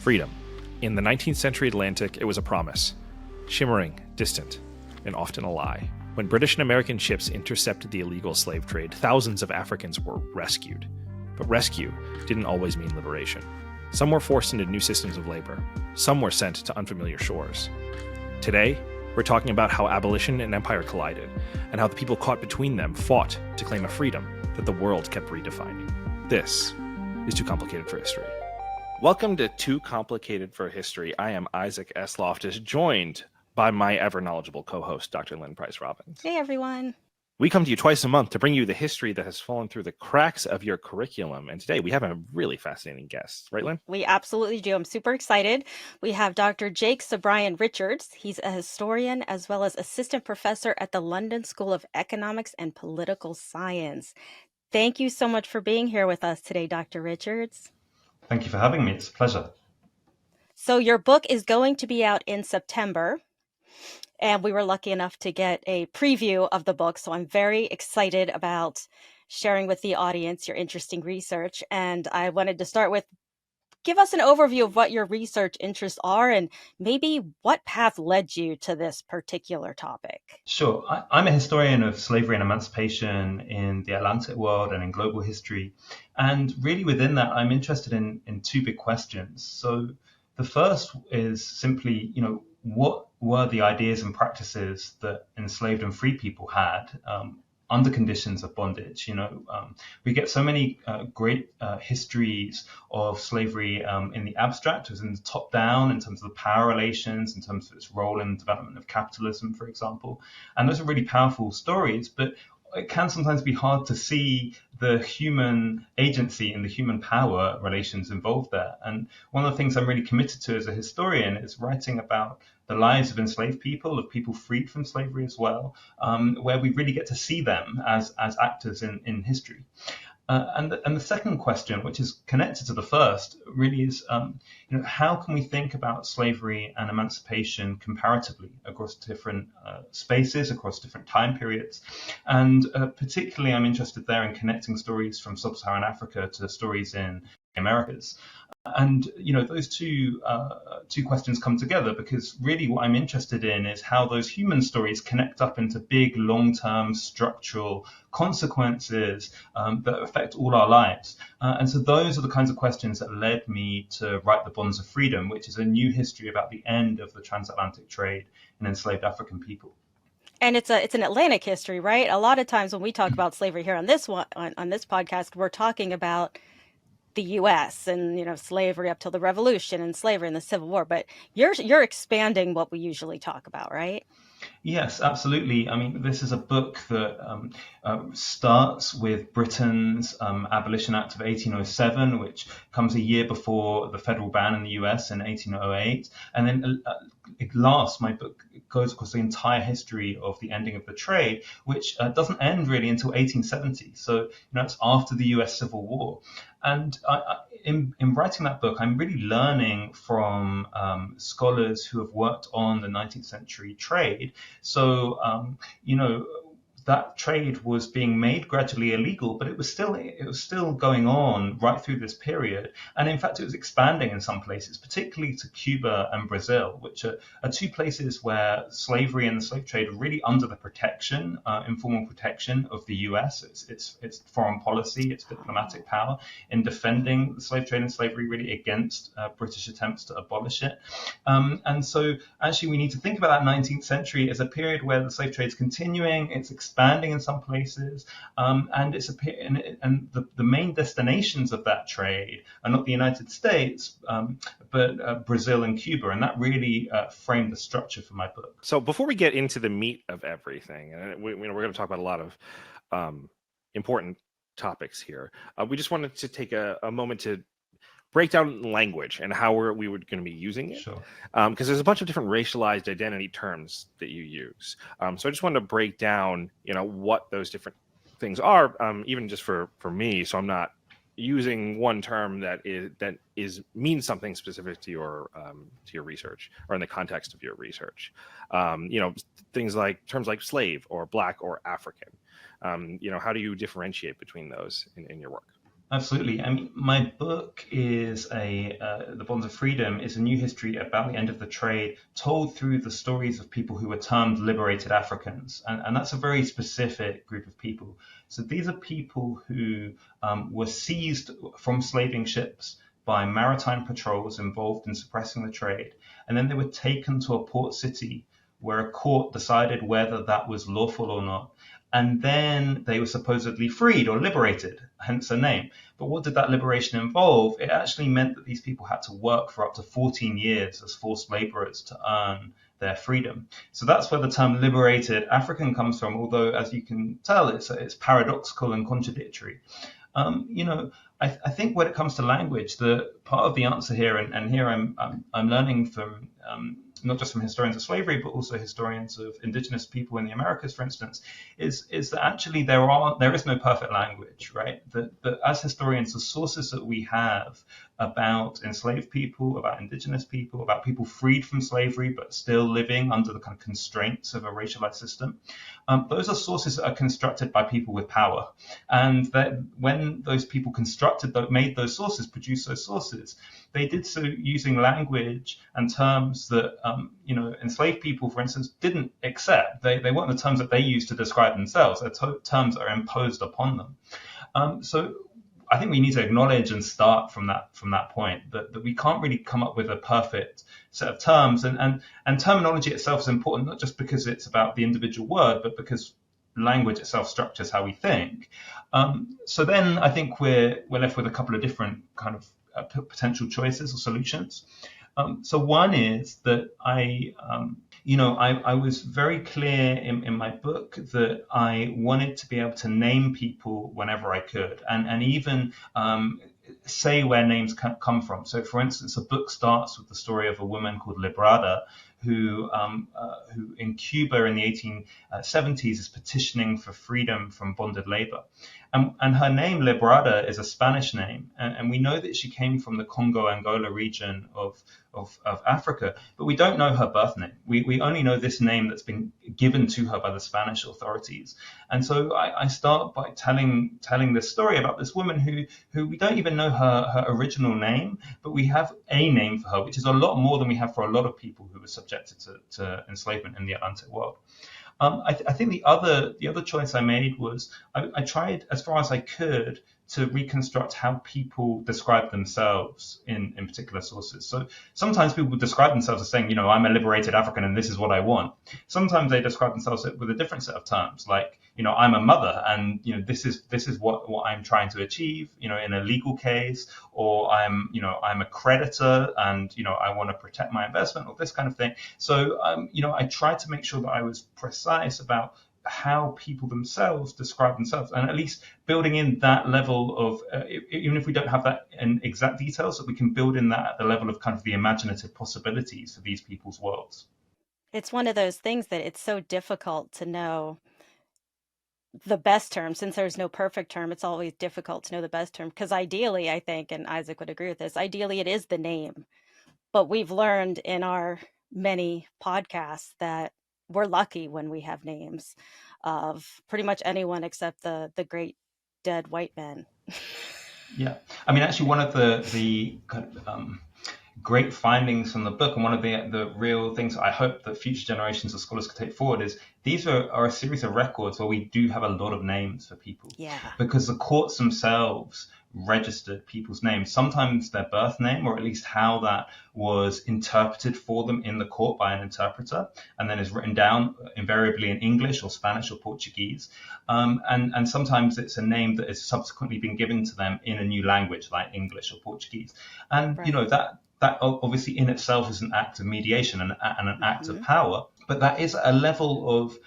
Freedom. In the 19th century Atlantic, it was a promise. Shimmering, distant, and often a lie. When British and American ships intercepted the illegal slave trade, thousands of Africans were rescued. But rescue didn't always mean liberation. Some were forced into new systems of labor. Some were sent to unfamiliar shores. Today, we're talking about how abolition and empire collided, and how the people caught between them fought to claim a freedom that the world kept redefining. This is Too Complicated for History. Welcome to Too Complicated for History. I am Isaac S. Loftus, joined by my ever-knowledgeable co-host, Dr. Lynn Robbins. Hey, everyone. We come to you twice a month to bring you the history that has fallen through the cracks of your curriculum. And today we have a really fascinating guest. Right, Lynn? We absolutely do. I'm super excited. We have Dr. Subryan Richards. He's a historian as well as assistant professor at the London School of Economics and Political Science. Thank you so much for being here with us today, Dr. Richards. Thank you for having me. It's a pleasure. So your book is going to be out in September. And we were lucky enough to get a preview of the book. So I'm very excited about sharing with the audience your interesting research. And I wanted to start with, give us an overview of what your research interests are and maybe what path led you to this particular topic. Sure. I'm a historian of slavery and emancipation in the Atlantic world and in global history. And really within that, I'm interested in two big questions. So the first is simply, what were the ideas and practices that enslaved and free people had under conditions of bondage? We get so many great histories of slavery in the abstract, as in the top down, in terms of the power relations, in terms of its role in the development of capitalism, for example. And those are really powerful stories, but it can sometimes be hard to see the human agency and the human power relations involved there. And one of the things I'm really committed to as a historian is writing about the lives of enslaved people, of people freed from slavery as well, where we really get to see them as actors in history. And the second question, which is connected to the first, really is, how can we think about slavery and emancipation comparatively across different spaces, across different time periods? And particularly, I'm interested there in connecting stories from sub-Saharan Africa to stories in the Americas. And, those two questions come together because really what I'm interested in is how those human stories connect up into big, long-term structural consequences that affect all our lives. And so those are the kinds of questions that led me to write The Bonds of Freedom, which is a new history about the end of the transatlantic trade in enslaved African people. And it's an Atlantic history, right? A lot of times when we talk about slavery here on this podcast, we're talking about the U.S. and slavery up till the Revolution and slavery and the Civil War, but you're expanding what we usually talk about, right? Yes, absolutely. I mean, this is a book that starts with Britain's Abolition Act of 1807, which comes a year before the federal ban in the US in 1808. And then my book goes across the entire history of the ending of the trade, which doesn't end really until 1870. So, it's after the US Civil War. And in writing that book, I'm really learning from scholars who have worked on the 19th century trade. So, that trade was being made gradually illegal, but it was still going on right through this period. And in fact, it was expanding in some places, particularly to Cuba and Brazil, which are two places where slavery and the slave trade are really under the protection, informal protection of the US. It's foreign policy, it's diplomatic power in defending the slave trade and slavery really against British attempts to abolish it. And so actually we need to think about that 19th century as a period where the slave trade is continuing, it's expanding in some places, and the main destinations of that trade are not the United States, but Brazil and Cuba, and that really framed the structure for my book. So before we get into the meat of everything, and we're going to talk about a lot of important topics here, we just wanted to take a moment to break down language and how we were going to be using it. Sure. Because there's a bunch of different racialized identity terms that you use. So I just wanted to break down, what those different things are, even just for me. So I'm not using one term that means something specific to your research or in the context of your research. Things like terms like slave or black or African. How do you differentiate between those in your work? Absolutely. I mean, my book is The Bonds of Freedom is a new history about the end of the trade, told through the stories of people who were termed liberated Africans, and that's a very specific group of people. So these are people who were seized from slaving ships by maritime patrols involved in suppressing the trade, and then they were taken to a port city where a court decided whether that was lawful or not. And then they were supposedly freed or liberated, hence the name. But what did that liberation involve? It actually meant that these people had to work for up to 14 years as forced laborers to earn their freedom. So that's where the term liberated African comes from, although, as you can tell, it's paradoxical and contradictory. You know, I think when it comes to language, the part of the answer here, and here I'm learning from not just from historians of slavery, but also historians of indigenous people in the Americas, for instance, is that actually there is no perfect language, right? That as historians, the sources that we have about enslaved people, about indigenous people, about people freed from slavery but still living under the kind of constraints of a racialized system, those are sources that are constructed by people with power. And that when those people made those sources, produced those sources, they did so using language and terms that, enslaved people, for instance, didn't accept. They weren't the terms that they used to describe themselves. They're terms that are imposed upon them. So I think we need to acknowledge and start from that point that we can't really come up with a perfect set of terms, and terminology itself is important, not just because it's about the individual word, but because language itself structures how we think. So then I think we're left with a couple of different kind of potential choices or solutions. So one is that I was very clear in my book that I wanted to be able to name people whenever I could, and even say where names come from. So, for instance, the book starts with the story of a woman called Librada, who in Cuba in the 1870s is petitioning for freedom from bonded labor. And her name, Librada, is a Spanish name. And we know that she came from the Congo-Angola region of Africa, but we don't know her birth name. We only know this name that's been given to her by the Spanish authorities. And so I start by telling this story about this woman who we don't even know her original name, but we have a name for her, which is a lot more than we have for a lot of people who were subjected to enslavement in the Atlantic world. I think the other choice I made was I tried as far as I could to reconstruct how people describe themselves in particular sources. So sometimes people describe themselves as saying, I'm a liberated African and this is what I want. Sometimes they describe themselves with a different set of terms, like, I'm a mother and, this is what I'm trying to achieve, in a legal case, or I'm a creditor and, I want to protect my investment or this kind of thing. So, I tried to make sure that I was precise about how people themselves describe themselves, and at least building in that level of, even if we don't have that in exact details, that we can build in that at the level of kind of the imaginative possibilities for these people's worlds. It's one of those things that it's so difficult to know the best term. Since there's no perfect term, it's always difficult to know the best term, because ideally, I think, and Isaac would agree with this, ideally it is the name. But we've learned in our many podcasts that we're lucky when we have names of pretty much anyone except the great dead white men. Yeah, I mean, actually, one of the kind of great findings from the book, and one of the real things I hope that future generations of scholars can take forward, is these are a series of records where we do have a lot of names for people. Yeah. Because the courts themselves registered people's names, sometimes their birth name, or at least how that was interpreted for them in the court by an interpreter, and then is written down invariably in English or Spanish or Portuguese. And sometimes it's a name that has subsequently been given to them in a new language like English or Portuguese. And, Right. that obviously in itself is an act of mediation and an act of power, but that is a level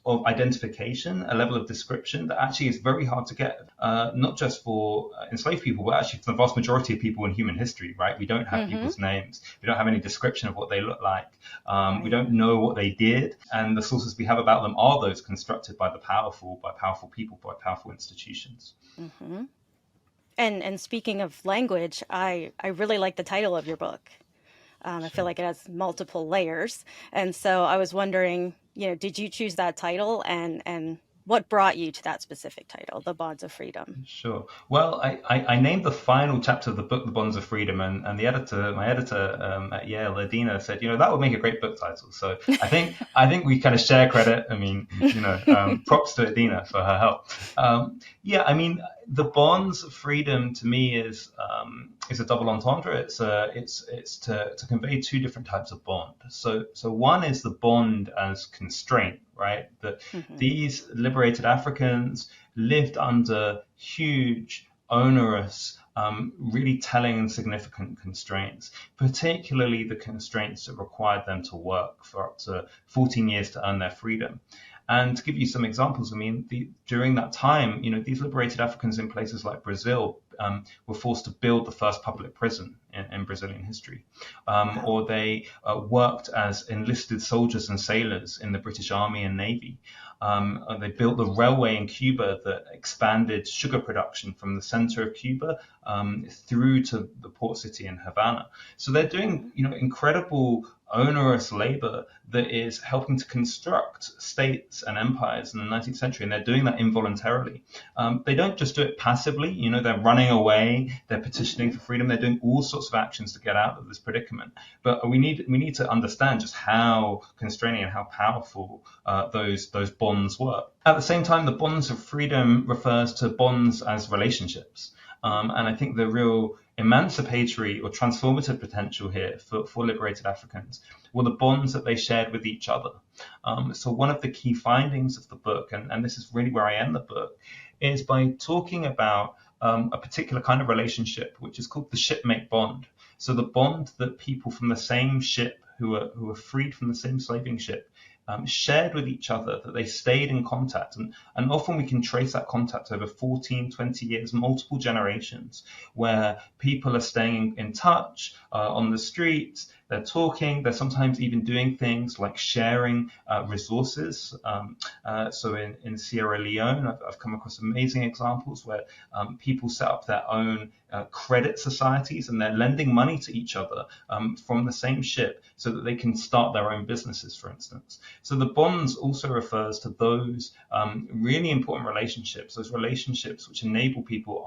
of identification, a level of description that actually is very hard to get, not just for enslaved people, but actually for the vast majority of people in human history, right? We don't have people's names. We don't have any description of what they look like. We don't know what they did. And the sources we have about them are those constructed by powerful people, by powerful institutions. Mm-hmm. And speaking of language, I really like the title of your book. I feel like it has multiple layers. And so I was wondering, did you choose that title? And what brought you to that specific title, The Bonds of Freedom? Sure. Well, I named the final chapter of the book The Bonds of Freedom, and my editor at Yale, Adina, said, that would make a great book title. So I think we kind of share credit. I mean, props to Adina for her help. I mean, the bonds of freedom to me is a double entendre. It's to convey two different types of bond. So one is the bond as constraint, right? That these liberated Africans lived under huge, onerous, really telling and significant constraints, particularly the constraints that required them to work for up to 14 years to earn their freedom. And to give you some examples, I mean, during that time, these liberated Africans in places like Brazil were forced to build the first public prison in Brazilian history, or they worked as enlisted soldiers and sailors in the British Army and Navy. They built the railway in Cuba that expanded sugar production from the center of Cuba through to the port city in Havana. So they're doing, incredible onerous labor that is helping to construct states and empires in the 19th century, and they're doing that involuntarily. They don't just do it passively, they're running away, they're petitioning for freedom, they're doing all sorts of actions to get out of this predicament. But we need to understand just how constraining and how powerful those bonds were. At the same time, the bonds of freedom refers to bonds as relationships. And I think the real emancipatory or transformative potential here for liberated Africans were the bonds that they shared with each other. So one of the key findings of the book, and this is really where I end the book, is by talking about a particular kind of relationship, which is called the shipmate bond. So the bond that people from the same ship who were freed from the same slaving ship shared with each other, that they stayed in contact. And often we can trace that contact over 14, 20 years, multiple generations, where people are staying in touch on the streets, they're talking, they're sometimes even doing things like sharing resources. So in Sierra Leone, I've come across amazing examples where people set up their own credit societies, and they're lending money to each other from the same ship so that they can start their own businesses, for instance. So the bonds also refers to those really important relationships, those relationships which enable people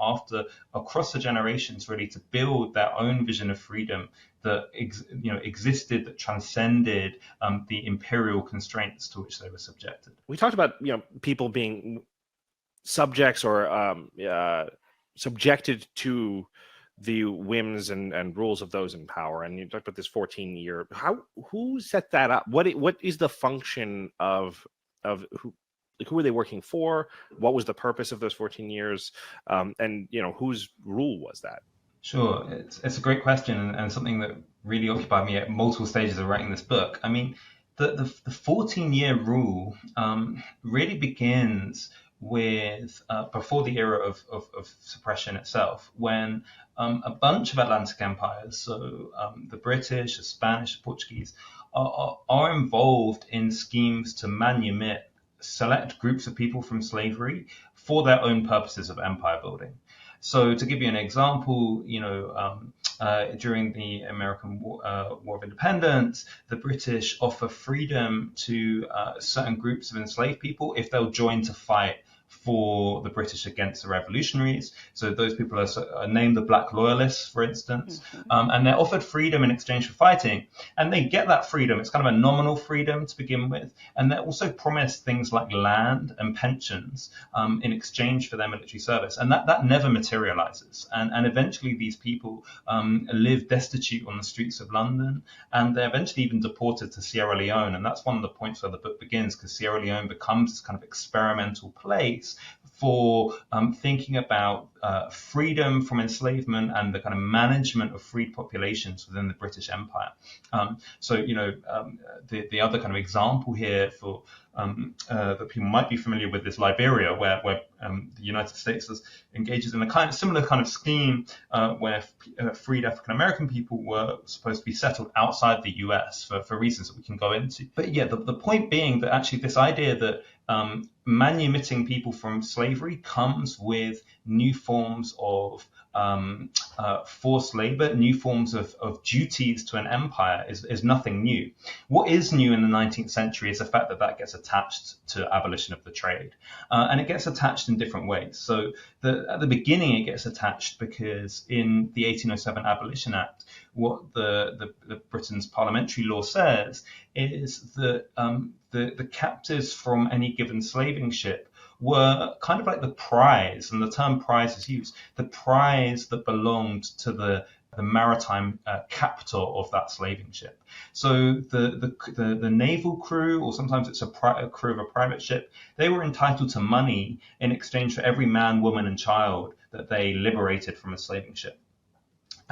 across the generations really to build their own vision of freedom that existed, that transcended the imperial constraints to which they were subjected. We talked about people being subjects or subjected to the whims and rules of those in power, and you talked about this 14-year. Who set that up? What is the function of who are they working for? What was the purpose of those 14 years? And whose rule was that? Sure, it's a great question, and something that really occupied me at multiple stages of writing this book. I mean, the 14-year rule really begins with before the era of suppression itself, when a bunch of Atlantic empires, so the British, the Spanish, the Portuguese, are involved in schemes to manumit select groups of people from slavery for their own purposes of empire building. So to give you an example, during the American War of Independence, the British offer freedom to certain groups of enslaved people if they'll join to fight for the British against the revolutionaries. So those people are named the Black Loyalists, for instance, and they're offered freedom in exchange for fighting. And they get that freedom. It's kind of a nominal freedom to begin with. And they're also promised things like land and pensions in exchange for their military service. And that never materializes. And eventually these people live destitute on the streets of London, and they're eventually even deported to Sierra Leone. And that's one of the points where the book begins, because Sierra Leone becomes this kind of experimental place for thinking about freedom from enslavement and the kind of management of freed populations within the British Empire. The other kind of example here for that people might be familiar with is Liberia, where the United States engages in a similar kind of scheme where freed African American people were supposed to be settled outside the US for reasons that we can go into. But yeah, the point being that actually this idea that manumitting people from slavery comes with new forms of forced labor, new forms of duties to an empire is nothing new. What is new in the 19th century is the fact that that gets attached to abolition of the trade. And it gets attached in different ways. So at the beginning, it gets attached because in the 1807 Abolition Act, what the Britain's parliamentary law says is that the captives from any given slaving ship were kind of like the prize, and the term prize is used, the prize that belonged to the maritime captor of that slaving ship. So the naval crew, or sometimes it's a crew of a private ship, they were entitled to money in exchange for every man, woman, and child that they liberated from a slaving ship.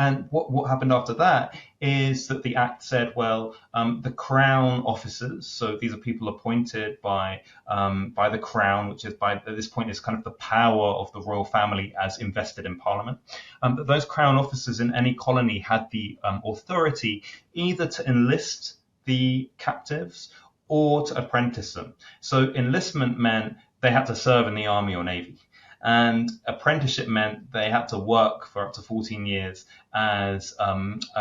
And what happened after that is that the Act said, well, the Crown officers, so these are people appointed by the Crown, which is at this point is kind of the power of the royal family as invested in Parliament. That those Crown officers in any colony had the authority either to enlist the captives or to apprentice them. So enlistment meant they had to serve in the army or navy. And apprenticeship meant they had to work for up to 14 years as a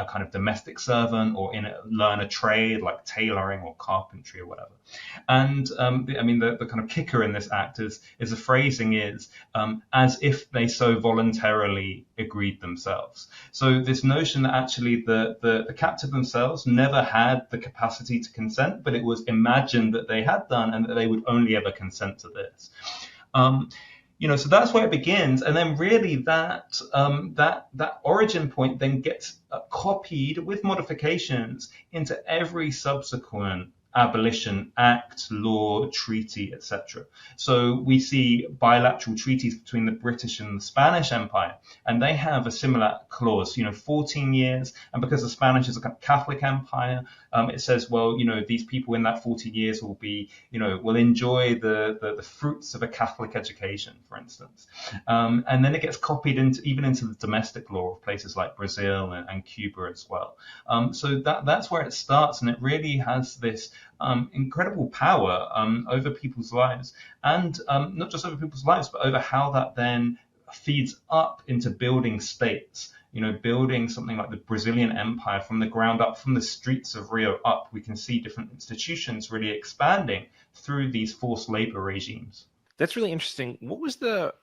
kind of domestic servant or learn a trade like tailoring or carpentry or whatever. And the kind of kicker in this act is the phrasing is as if they so voluntarily agreed themselves. So this notion that actually the captive themselves never had the capacity to consent, but it was imagined that they had done and that they would only ever consent to this. So that's where it begins, and then really that origin point then gets copied with modifications into every subsequent abolition act, law, treaty, etc. So we see bilateral treaties between the British and the Spanish Empire, and they have a similar clause, 14 years. And because the Spanish is a Catholic empire, it says, well, these people in that 14 years will be, will enjoy the fruits of a Catholic education, for instance. And then it gets copied even into the domestic law of places like Brazil and Cuba as well. So that's where it starts, and it really has this incredible power over people's lives, and not just over people's lives, but over how that then feeds up into building states. Building something like the Brazilian Empire from the ground up, from the streets of Rio up, we can see different institutions really expanding through these forced labor regimes. That's really interesting. What was the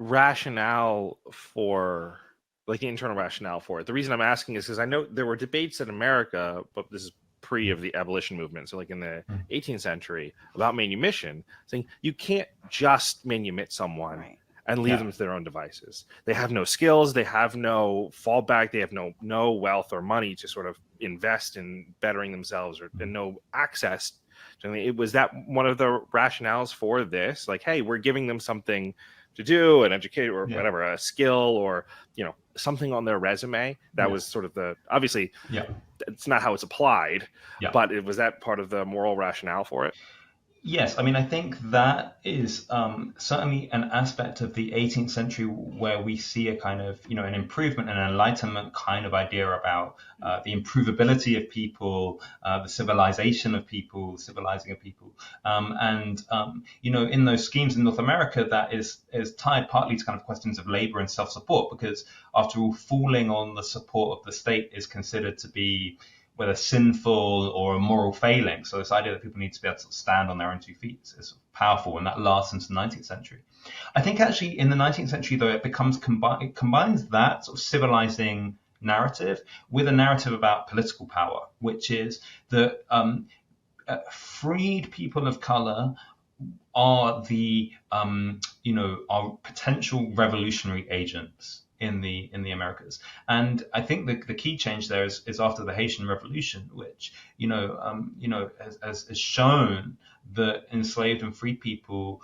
rationale for, like the internal rationale for it? The reason I'm asking is because I know there were debates in America, but this is pre of the abolition movement, so like in the 18th century, about manumission, saying you can't just manumit someone and leave them to their own devices. They have no skills, they have no fallback, they have no wealth or money to sort of invest in bettering themselves, and no access. Was that one of the rationales for this? Like, hey, we're giving them something to do, an educate or whatever, a skill or something on their resume. That was sort of obviously it's not how it's applied, but was that part of the moral rationale for it? Yes, I think that is certainly an aspect of the 18th century where we see a kind of, an improvement and enlightenment kind of idea about the improvability of people, the civilizing of people. In those schemes in North America, that is tied partly to kind of questions of labor and self-support, because after all, falling on the support of the state is considered to be whether sinful or a moral failing. So this idea that people need to be able to stand on their own 2 feet is powerful, and that lasts into the 19th century. I think actually in the 19th century, though, it combines that sort of civilizing narrative with a narrative about political power, which is that freed people of color are are potential revolutionary agents in the Americas. And I think the key change there is after the Haitian Revolution, which has shown that enslaved and freed people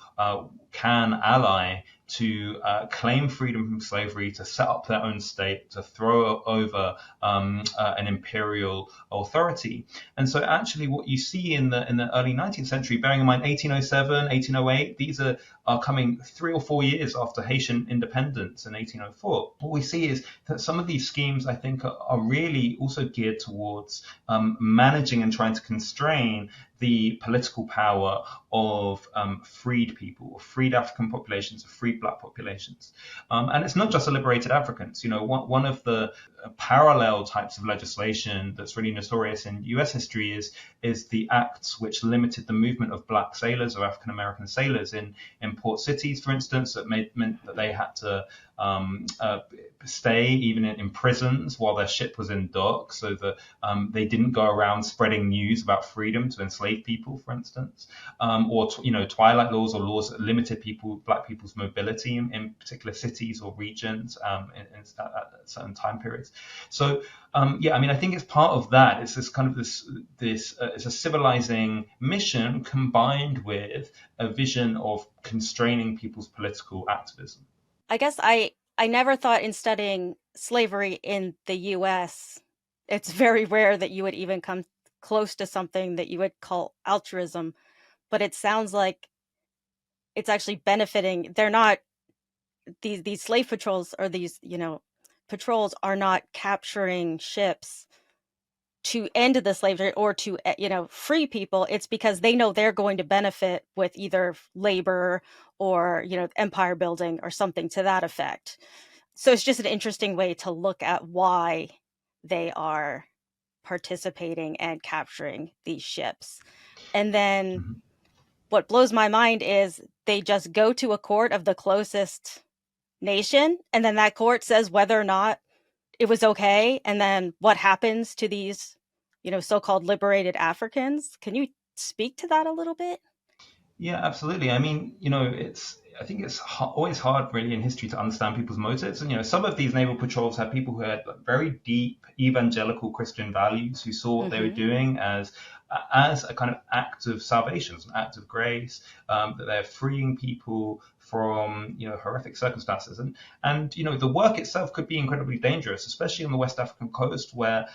can ally to claim freedom from slavery, to set up their own state, to throw over an imperial authority. And so actually what you see in the early 19th century, bearing in mind 1807, 1808, these are coming 3 or 4 years after Haitian independence in 1804. What we see is that some of these schemes, I think, are really also geared towards managing and trying to constrain the political power of freed people, or freed African populations, of freed black populations. And it's not just the liberated Africans. One of the parallel types of legislation that's really notorious in US history is the acts which limited the movement of black sailors or African American sailors in port cities, for instance, that meant that they had to stay even in prisons while their ship was in dock, so that they didn't go around spreading news about freedom to enslaved people, for instance, or twilight laws or laws that limited black people's mobility in particular cities or regions at certain time periods. So I think it's part of that. It's this kind of this it's a civilizing mission combined with a vision of constraining people's political activism. I guess I never thought in studying slavery in the US, it's very rare that you would even come close to something that you would call altruism, but it sounds like it's actually benefiting. They're not, these slave patrols or these, patrols are not capturing ships to end the slave trade or to, free people. It's because they know they're going to benefit with either labor or, empire building or something to that effect. So it's just an interesting way to look at why they are participating and capturing these ships. And then what blows my mind is they just go to a court of the closest nation, and then that court says whether or not it was okay, and then what happens to these, so-called liberated Africans. Can you speak to that a little bit? Yeah, absolutely. I mean, I think it's always hard really in history to understand people's motives. And, some of these naval patrols had people who had very deep evangelical Christian values, who saw what they were doing as a kind of act of salvation, an act of grace, that they're freeing people from horrific circumstances, and the work itself could be incredibly dangerous, especially on the West African coast where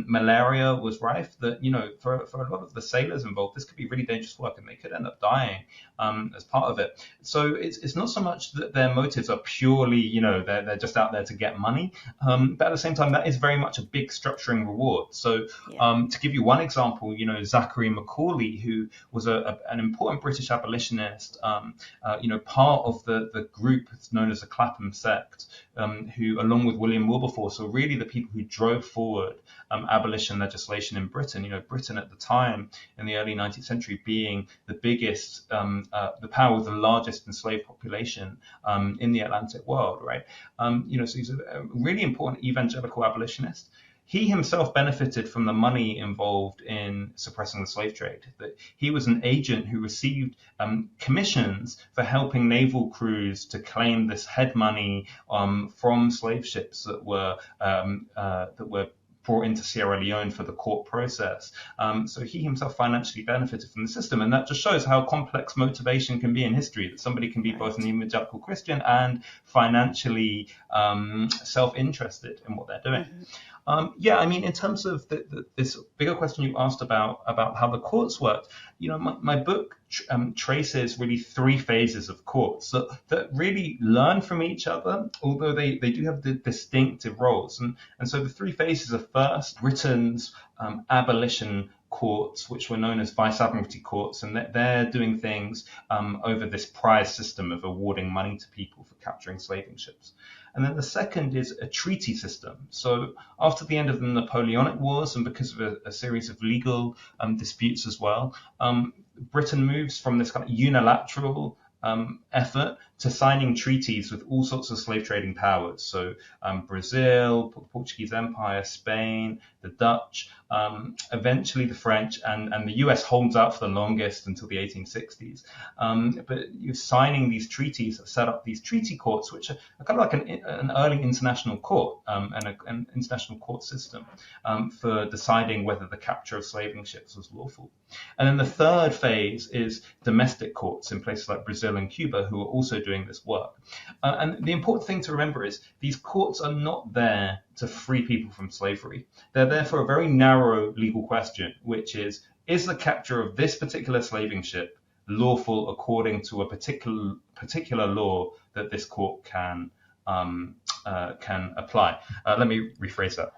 malaria was rife. That for a lot of the sailors involved, this could be really dangerous work, and they could end up dying as part of it. So it's not so much that their motives are purely they're just out there to get money, but at the same time that is very much a big structuring reward. So to give you one example, Zachary Macaulay, who was an important British abolitionist, part of the group known as the Clapham sect, who, along with William Wilberforce, were really the people who drove forward abolition legislation in Britain. Britain at the time, in the early 19th century, being the biggest, the power with the largest enslaved population in the Atlantic world, right? So he's a really important evangelical abolitionist. He himself benefited from the money involved in suppressing the slave trade. That he was an agent who received commissions for helping naval crews to claim this head money from slave ships that were brought into Sierra Leone for the court process. So he himself financially benefited from the system. And that just shows how complex motivation can be in history, that somebody can be both an evangelical Christian and financially self-interested in what they're doing. In terms of this bigger question you asked about how the courts worked, my book traces really three phases of courts that really learn from each other, although they do have the distinctive roles. And so the three phases are first Britain's abolition courts, which were known as vice admiralty courts, and they're doing things over this prize system of awarding money to people for capturing slaving ships. And then the second is a treaty system. So after the end of the Napoleonic Wars, and because of a series of legal disputes as well, Britain moves from this kind of unilateral effort to signing treaties with all sorts of slave trading powers. So Brazil, the Portuguese Empire, Spain, the Dutch, eventually the French, and the US holds out for the longest until the 1860s. But you're signing these treaties that set up these treaty courts, which are kind of like an early international court and an international court system for deciding whether the capture of slaving ships was lawful. And then the third phase is domestic courts in places like Brazil and Cuba, who are also doing this work. And the important thing to remember is these courts are not there to free people from slavery. They're there for a very narrow legal question, which is the capture of this particular slaving ship lawful according to a particular law that this court can apply? Let me rephrase that.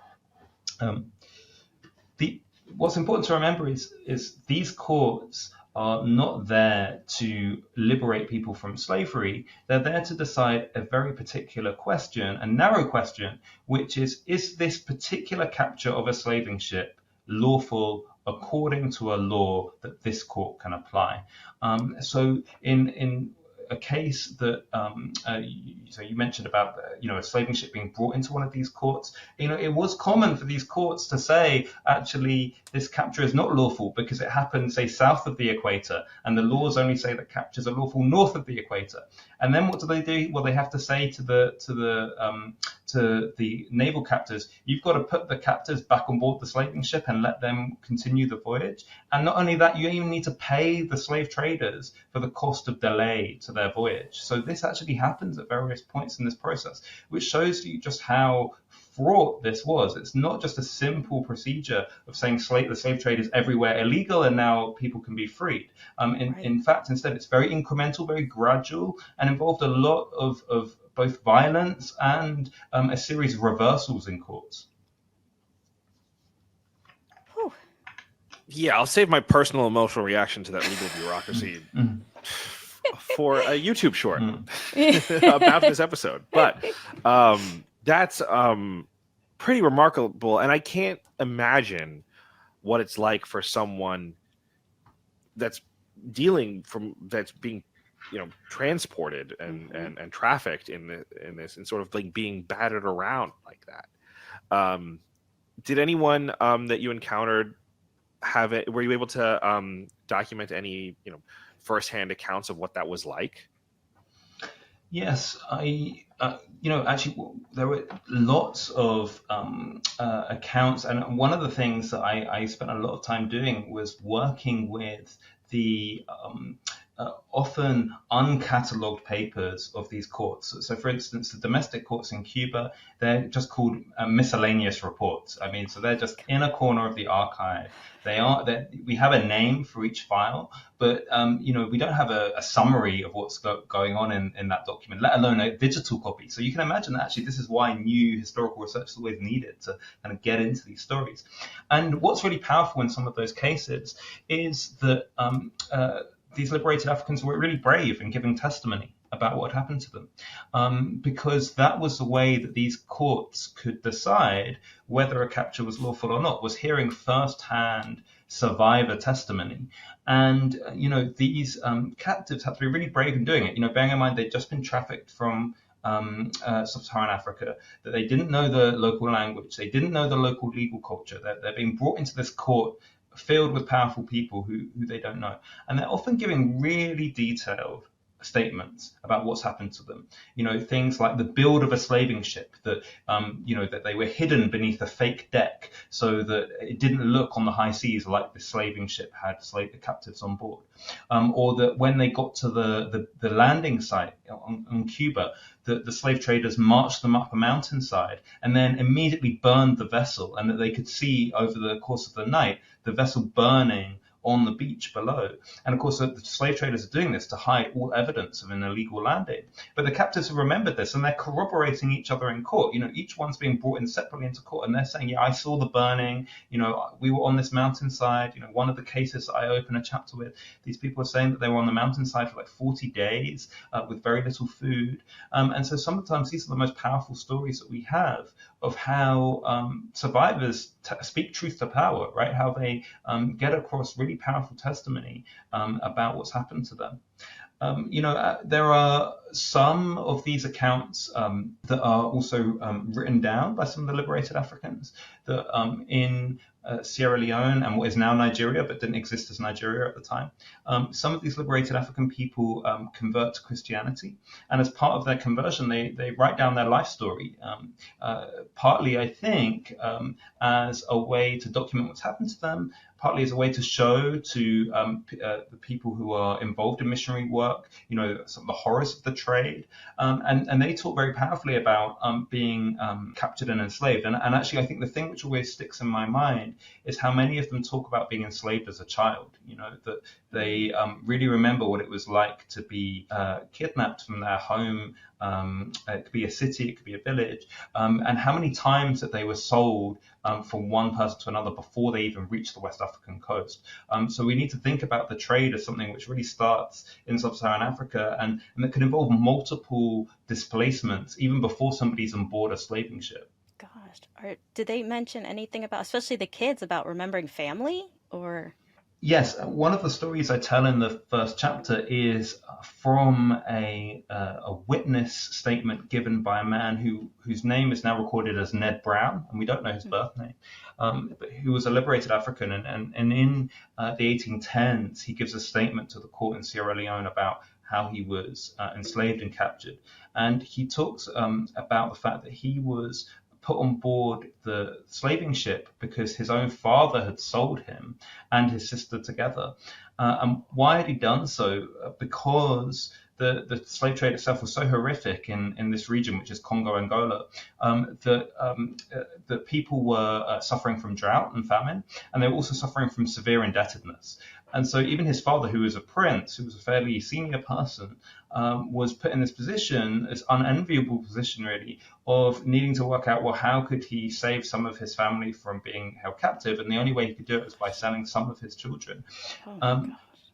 What's important to remember is these courts are not there to liberate people from slavery. They're there to decide a very particular question, a narrow question, which is this particular capture of a slaving ship lawful according to a law that this court can apply? So in a case that so you mentioned about a slaving ship being brought into one of these courts. It was common for these courts to say, actually, this capture is not lawful because it happened, say, south of the equator, and the laws only say that captures are lawful north of the equator. And then what do? Well, they have to say to the naval captors, you've got to put the captors back on board the slaving ship and let them continue the voyage. And not only that, you even need to pay the slave traders for the cost of delay to their voyage. So this actually happens at various points in this process, which shows you just how fraught this was. It's not just a simple procedure of saying the slave trade is everywhere illegal and now people can be freed. In fact, instead, it's very incremental, very gradual, and involved a lot of both violence and a series of reversals in courts. Whew. Yeah, I'll save my personal emotional reaction to that legal bureaucracy for a YouTube short about this episode. But that's pretty remarkable. And I can't imagine what it's like for someone that's being transported and trafficked in this and sort of like being battered around like that. Did anyone that you encountered were you able to document any firsthand accounts of what that was like? Yes, actually, there were lots of accounts, and one of the things that I spent a lot of time doing was working with the often uncatalogued papers of these courts. So, for instance, the domestic courts in Cuba, they're just called miscellaneous reports. I mean, so they're just in a corner of the archive. We have a name for each file, but we don't have a summary of what's going on in that document, let alone a digital copy. So you can imagine that actually this is why new historical research is always needed to kind of get into these stories. And what's really powerful in some of those cases is that these liberated Africans were really brave in giving testimony about what happened to them, because that was the way that these courts could decide whether a capture was lawful or not, was hearing firsthand survivor testimony. And, these captives had to be really brave in doing it. Bearing in mind they'd just been trafficked from sub-Saharan Africa, that they didn't know the local language, they didn't know the local legal culture. They're being brought into this court filled with powerful people who they don't know. And they're often giving really detailed statements about what's happened to them. Things like the build of a slaving ship, that that they were hidden beneath a fake deck so that it didn't look on the high seas like the slaving ship had the captives on board, or that when they got to the landing site on Cuba, the slave traders marched them up a mountainside and then immediately burned the vessel, and that they could see over the course of the night the vessel burning on the beach below. And of course, the slave traders are doing this to hide all evidence of an illegal landing. But the captives have remembered this, and they're corroborating each other in court. Each one's being brought in separately into court, and they're saying, yeah, I saw the burning, we were on this mountainside. One of the cases that I open a chapter with, these people are saying that they were on the mountainside for like 40 days with very little food. And so sometimes these are the most powerful stories that we have of how survivors speak truth to power, right? How they get across really powerful testimony about what's happened to them. There are some of these accounts that are also written down by some of the liberated Africans that in Sierra Leone and what is now Nigeria, but didn't exist as Nigeria at the time. Some of these liberated African people convert to Christianity, and as part of their conversion, they write down their life story, partly, I think, as a way to document what's happened to them, partly as a way to show to the people who are involved in missionary work, some of the horrors of the trade. And they talk very powerfully about being captured and enslaved. And actually, I think the thing which always sticks in my mind is how many of them talk about being enslaved as a child, that they really remember what it was like to be kidnapped from their home. It could be a city, it could be a village, and how many times that they were sold from one person to another before they even reached the West African coast. So we need to think about the trade as something which really starts in sub-Saharan Africa and that can involve multiple displacements even before somebody's on board a slaving ship. Gosh, did they mention anything about, especially the kids, about remembering family or? Yes, one of the stories I tell in the first chapter is from a witness statement given by a man whose name is now recorded as Ned Brown, and we don't know his birth name, but who was a liberated African. And in the 1810s, he gives a statement to the court in Sierra Leone about how he was enslaved and captured. And he talks about the fact that he was put on board the slaving ship because his own father had sold him and his sister together. And why had he done so? Because the slave trade itself was so horrific in this region, which is Congo, Angola, that people were suffering from drought and famine, and they were also suffering from severe indebtedness. And so even his father, who was a prince, who was a fairly senior person, was put in this position, this unenviable position, really, of needing to work out, well, how could he save some of his family from being held captive? And the only way he could do it was by selling some of his children.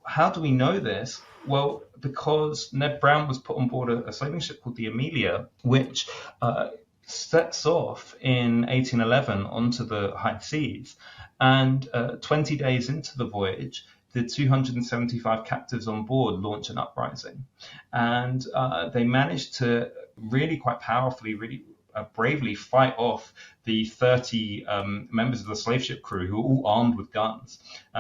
How do we know this? Well, because Ned Brown was put on board a slaving ship called the Amelia, which sets off in 1811 onto the high seas. And 20 days into the voyage, the 275 captives on board launch an uprising. And they managed to really quite powerfully, really bravely fight off the 30 members of the slave ship crew who were all armed with guns.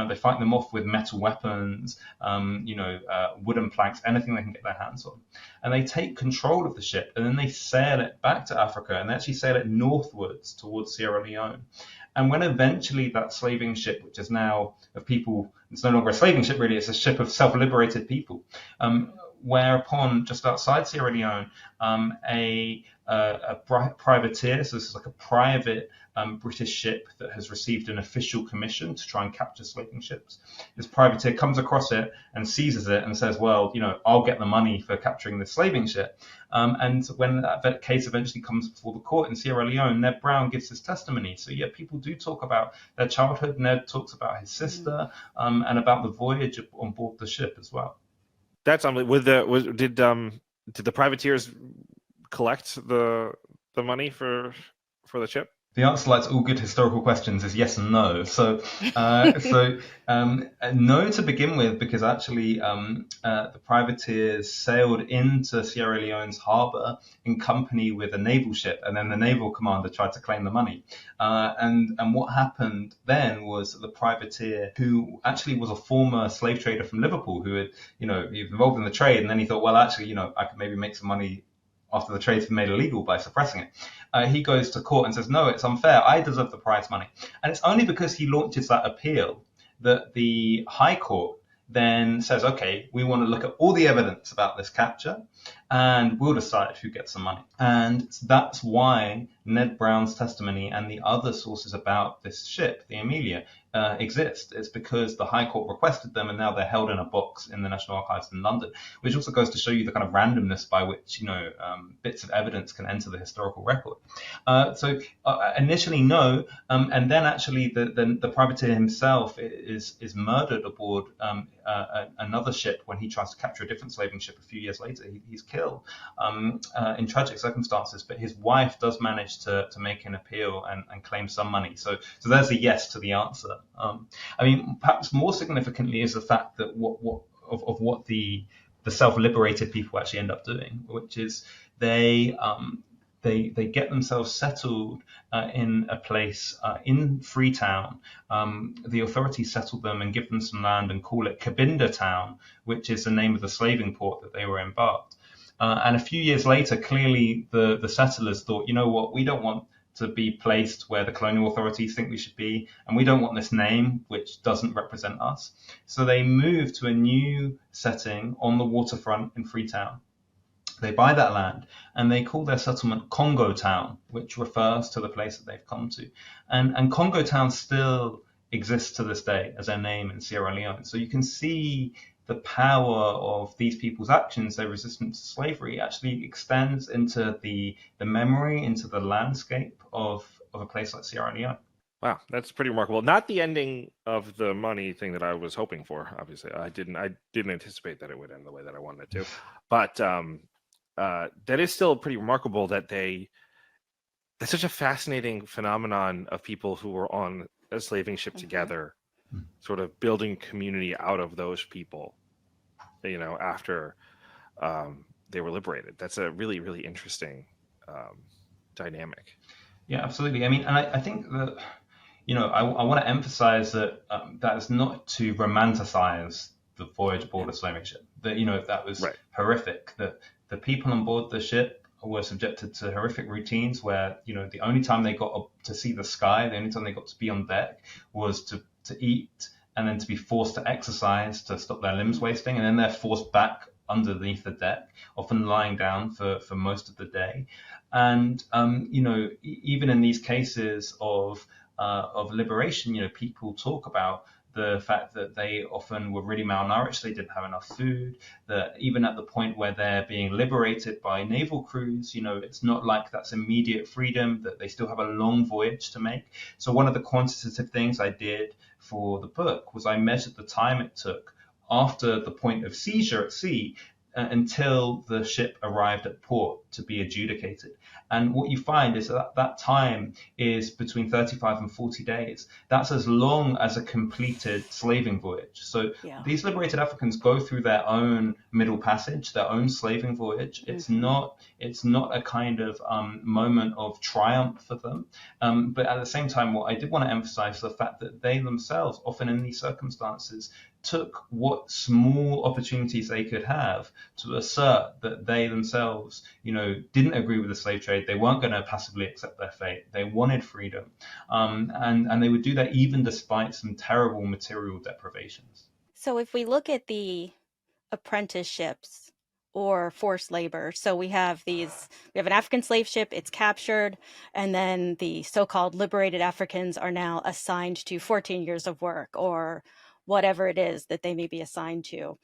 They fight them off with metal weapons, wooden planks, anything they can get their hands on. And they take control of the ship, and then they sail it back to Africa, and they actually sail it northwards towards Sierra Leone. And when eventually that slaving ship, which is now of people, it's no longer a slaving ship really, it's a ship of self-liberated people, whereupon just outside Sierra Leone, a privateer, so this is like a private British ship that has received an official commission to try and capture slaving ships. This privateer comes across it and seizes it and says, well, I'll get the money for capturing this slaving ship. And when that case eventually comes before the court in Sierra Leone, Ned Brown gives his testimony. So yeah, people do talk about their childhood. Ned talks about his sister and about the voyage on board the ship as well. That's unbelievable. Did the privateers collect the money for the ship? The answer, like to all good historical questions, is yes and no. So no to begin with, because actually the privateers sailed into Sierra Leone's harbour in company with a naval ship, and then the naval commander tried to claim the money. And what happened then was the privateer, who actually was a former slave trader from Liverpool, who had, he was involved in the trade, and then he thought, well, actually, I could maybe make some money after the trade's been made illegal by suppressing it. He goes to court and says, no, it's unfair. I deserve the prize money. And it's only because he launches that appeal that the High Court then says, okay, we want to look at all the evidence about this capture and we'll decide who gets the money. And that's why Ned Brown's testimony and the other sources about this ship, the Amelia, exist. It's because the High Court requested them, and now they're held in a box in the National Archives in London, which also goes to show you the kind of randomness by which bits of evidence can enter the historical record. So initially no, and then actually the privateer himself is murdered aboard another ship when he tries to capture a different slaving ship a few years later. He's killed in tragic circumstances, but his wife does manage to make an appeal and claim some money. So there's a yes to the answer. Perhaps more significantly is the fact that what the self-liberated people actually end up doing, which is they get themselves settled in a place in Freetown. The authorities settle them and give them some land and call it Cabinda Town, which is the name of the slaving port that they were embarked. And a few years later, clearly the settlers thought, you know what, we don't want to be placed where the colonial authorities think we should be, and we don't want this name which doesn't represent us. So they move to a new setting on the waterfront in Freetown. They buy that land and they call their settlement Congo Town, which refers to the place that they've come to. And Congo Town still exists to this day as their name in Sierra Leone. So you can see the power of these people's actions, their resistance to slavery, actually extends into the memory, into the landscape of a place like Sierra Leone. Wow, that's pretty remarkable. Not the ending of the money thing that I was hoping for. Obviously, I didn't anticipate that it would end the way that I wanted it to. But that is still pretty remarkable that that's such a fascinating phenomenon of people who were on a slaving ship together, sort of building community out of those people, after they were liberated. That's a really, really interesting dynamic. Yeah, absolutely. I mean, and I think that, I want to emphasize that that is not to romanticize the voyage aboard a slaving ship. That, that was Right. horrific. That the people on board the ship were subjected to horrific routines where, the only time they got up to see the sky, the only time they got to be on deck was to eat, and then to be forced to exercise to stop their limbs wasting. And then they're forced back underneath the deck, often lying down for most of the day. And, even in these cases of liberation, people talk about the fact that they often were really malnourished, they didn't have enough food, that even at the point where they're being liberated by naval crews, it's not like that's immediate freedom, that they still have a long voyage to make. So one of the quantitative things I did for the book was I measured the time it took after the point of seizure at sea until the ship arrived at port to be adjudicated. And what you find is that time is between 35 and 40 days. That's as long as a completed slaving voyage. So these liberated Africans go through their own middle passage, their own slaving voyage. It's not a kind of moment of triumph for them. But at the same time, what I did want to emphasize is the fact that they themselves, often in these circumstances, took what small opportunities they could have to assert that they themselves, didn't agree with the slave trade. They weren't going to passively accept their fate. They wanted freedom. And they would do that even despite some terrible material deprivations. So if we look at the apprenticeships or forced labor, so we have an African slave ship, it's captured, and then the so-called liberated Africans are now assigned to 14 years of work or whatever it is that they may be assigned to.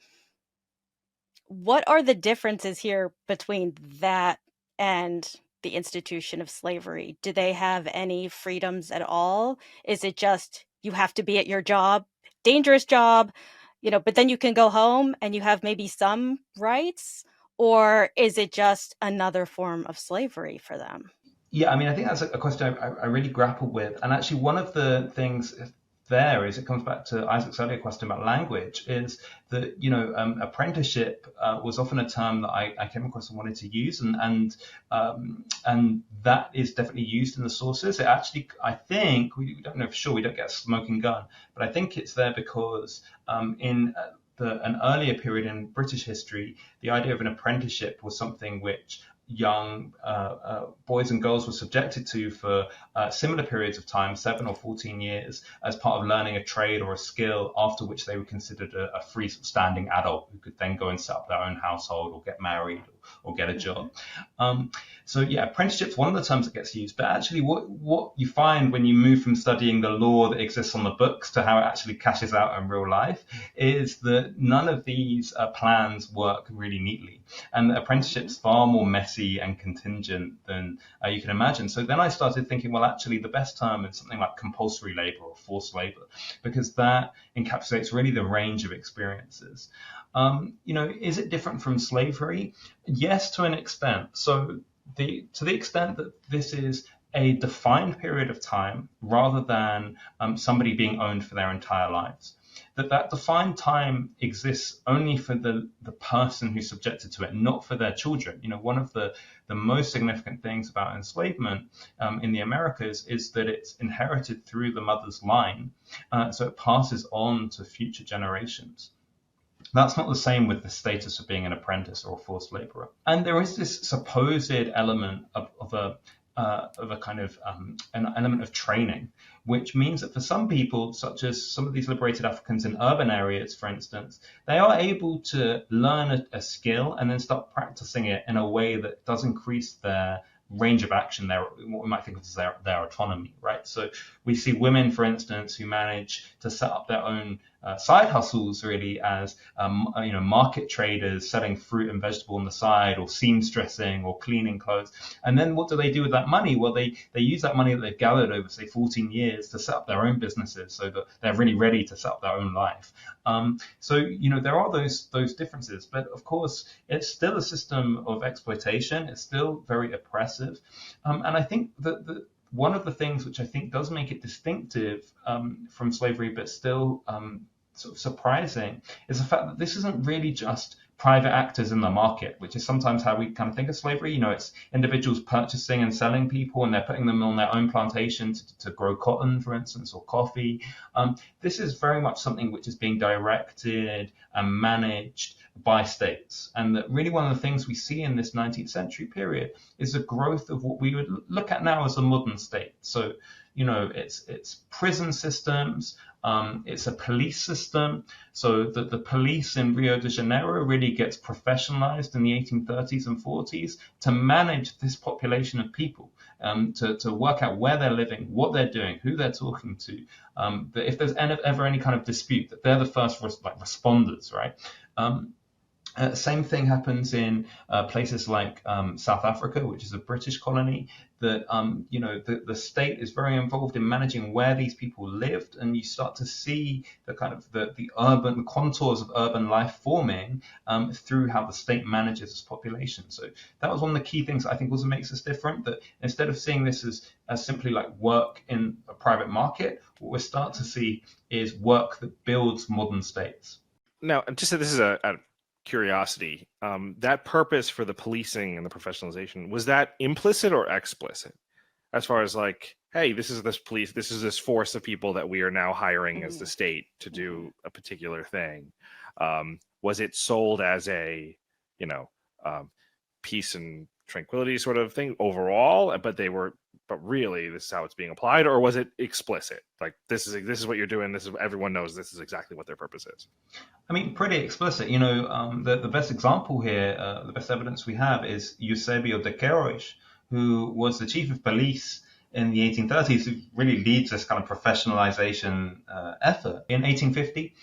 What are the differences here between that and the institution of slavery? Do they have any freedoms at all? Is it just you have to be at your job, dangerous job, but then you can go home and you have maybe some rights? Or is it just another form of slavery for them? Yeah, I mean, I think that's a question I really grappled with. And actually, one of the things there is, it comes back to Isaac's earlier question about language, is that, apprenticeship was often a term that I came across and wanted to use. And that is definitely used in the sources. It actually, I think, we don't know for sure, we don't get a smoking gun, but I think it's there because in an earlier period in British history, the idea of an apprenticeship was something which young boys and girls were subjected to for similar periods of time, 7 or 14 years, as part of learning a trade or a skill, after which they were considered a free standing adult who could then go and set up their own household or get married or get a job. So yeah, apprenticeship's one of the terms that gets used, but actually what you find when you move from studying the law that exists on the books to how it actually cashes out in real life is that none of these plans work really neatly. And the apprenticeship's far more messy and contingent than you can imagine. So then I started thinking, well, actually the best term is something like compulsory labor or forced labor, because that encapsulates really the range of experiences. Is it different from slavery? Yes, to an extent. So to the extent that this is a defined period of time rather than somebody being owned for their entire lives, that defined time exists only for the person who's subjected to it, not for their children. One of the most significant things about enslavement in the Americas is that it's inherited through the mother's line, so it passes on to future generations. That's not the same with the status of being an apprentice or a forced laborer. And there is this supposed element of a kind of an element of training, which means that for some people, such as some of these liberated Africans in urban areas, for instance, they are able to learn a skill and then start practicing it in a way that does increase their range of action, what we might think of as their autonomy, right? So we see women, for instance, who manage to set up their own side hustles, really, as market traders selling fruit and vegetable on the side, or seamstressing, or cleaning clothes. And then what do they do with that money? Well, they use that money that they've gathered over, say, 14 years to set up their own businesses, so that they're really ready to set up their own life. So there are those differences, but of course it's still a system of exploitation. It's still very oppressive, and I think that one of the things which I think does make it distinctive from slavery, but still sort of surprising, is the fact that this isn't really just private actors in the market, which is sometimes how we kind of think of slavery. It's individuals purchasing and selling people, and they're putting them on their own plantation to grow cotton, for instance, or coffee. This is very much something which is being directed and managed by states. And that really one of the things we see in this 19th century period is the growth of what we would look at now as a modern state. So, it's prison systems, it's a police system. So that the police in Rio de Janeiro really gets professionalized in the 1830s and 40s to manage this population of people, to work out where they're living, what they're doing, who they're talking to. That if there's ever any kind of dispute, that they're the first responders, right? Same thing happens in places like South Africa, which is a British colony. That the state is very involved in managing where these people lived, and you start to see the kind of the urban contours of urban life forming through how the state manages its population. So that was one of the key things I think also makes us different. That instead of seeing this as simply like work in a private market, what we start to see is work that builds modern states. Now, just this is a curiosity, that purpose for the policing and the professionalization, was that implicit or explicit, as far as like, hey, this is this force of people that we are now hiring as the state to do a particular thing? Was it sold as a peace and tranquility sort of thing overall, but really this is how it's being applied? Or was it explicit, like this is what you're doing, everyone knows this is exactly what their purpose is? I mean, pretty explicit. The best example here, the best evidence we have is Eusebio de Queiroz, who was the chief of police in the 1830s, who really leads this kind of professionalization effort. In 1850,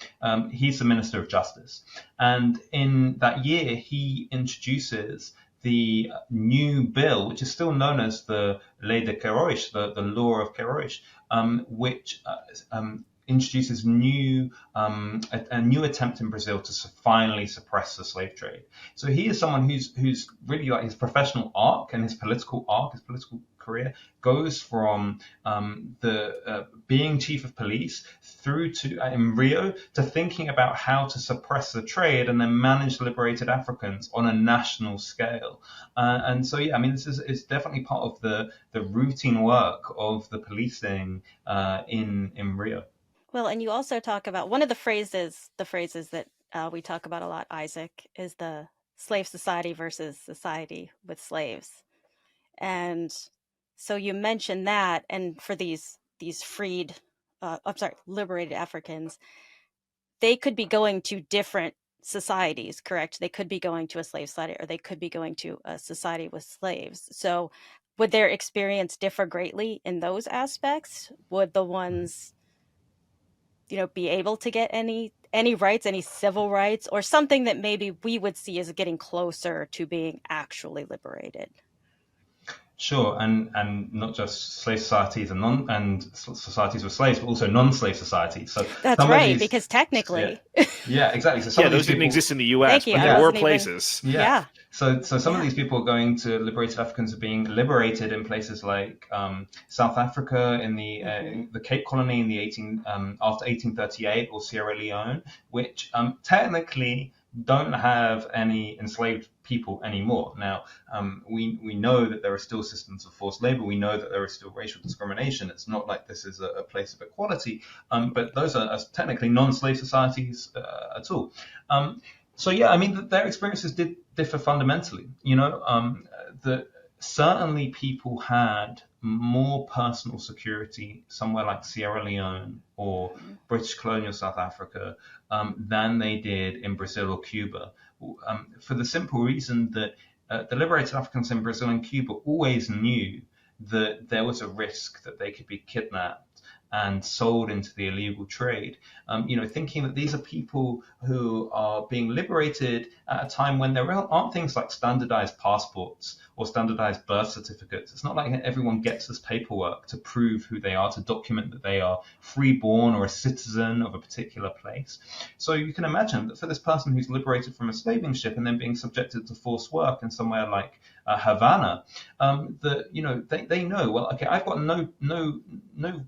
he's the Minister of Justice. And in that year, he introduces the new bill, which is still known as the Ley de Queiroz, the law of Queiroz, which introduces a new attempt in Brazil to finally suppress the slave trade. So he is someone who's really, like, his professional arc and his political career goes from being chief of police through to in Rio to thinking about how to suppress the trade and then manage liberated Africans on a national scale. And so, yeah, I mean, this is definitely part of the routine work of the policing in Rio. Well, and you also talk about one of the phrases that we talk about a lot, Isaac, is the slave society versus society with slaves. And so you mentioned that, and for these freed, liberated Africans, they could be going to different societies, correct? They could be going to a slave society, or they could be going to a society with slaves. So would their experience differ greatly in those aspects? Would the ones be able to get any rights, any civil rights, or something that maybe we would see as getting closer to being actually liberated? Sure, and not just slave societies and societies with slaves, but also non-slave societies. So that's right, because technically, yeah, exactly. So those didn't exist in the U.S., but there were places. Yeah. So some of these people going to liberated Africans are being liberated in places like South Africa, in the Cape Colony in the after 1838, or Sierra Leone, which technically don't have any enslaved people anymore. Now, we know that there are still systems of forced labor. We know that there is still racial discrimination. It's not like this is a place of equality, but those are technically non-slave societies at all. So, yeah, I mean, their experiences did differ fundamentally. That certainly people had more personal security somewhere like Sierra Leone or British colonial South Africa than they did in Brazil or Cuba, for the simple reason that the liberated Africans in Brazil and Cuba always knew that there was a risk that they could be kidnapped and sold into the illegal trade. Thinking that these are people who are being liberated at a time when there aren't things like standardized passports or standardized birth certificates. It's not like everyone gets this paperwork to prove who they are, to document that they are freeborn or a citizen of a particular place. So you can imagine that for this person who's liberated from a slaving ship and then being subjected to forced work in somewhere like Havana, they know, well, okay, I've got no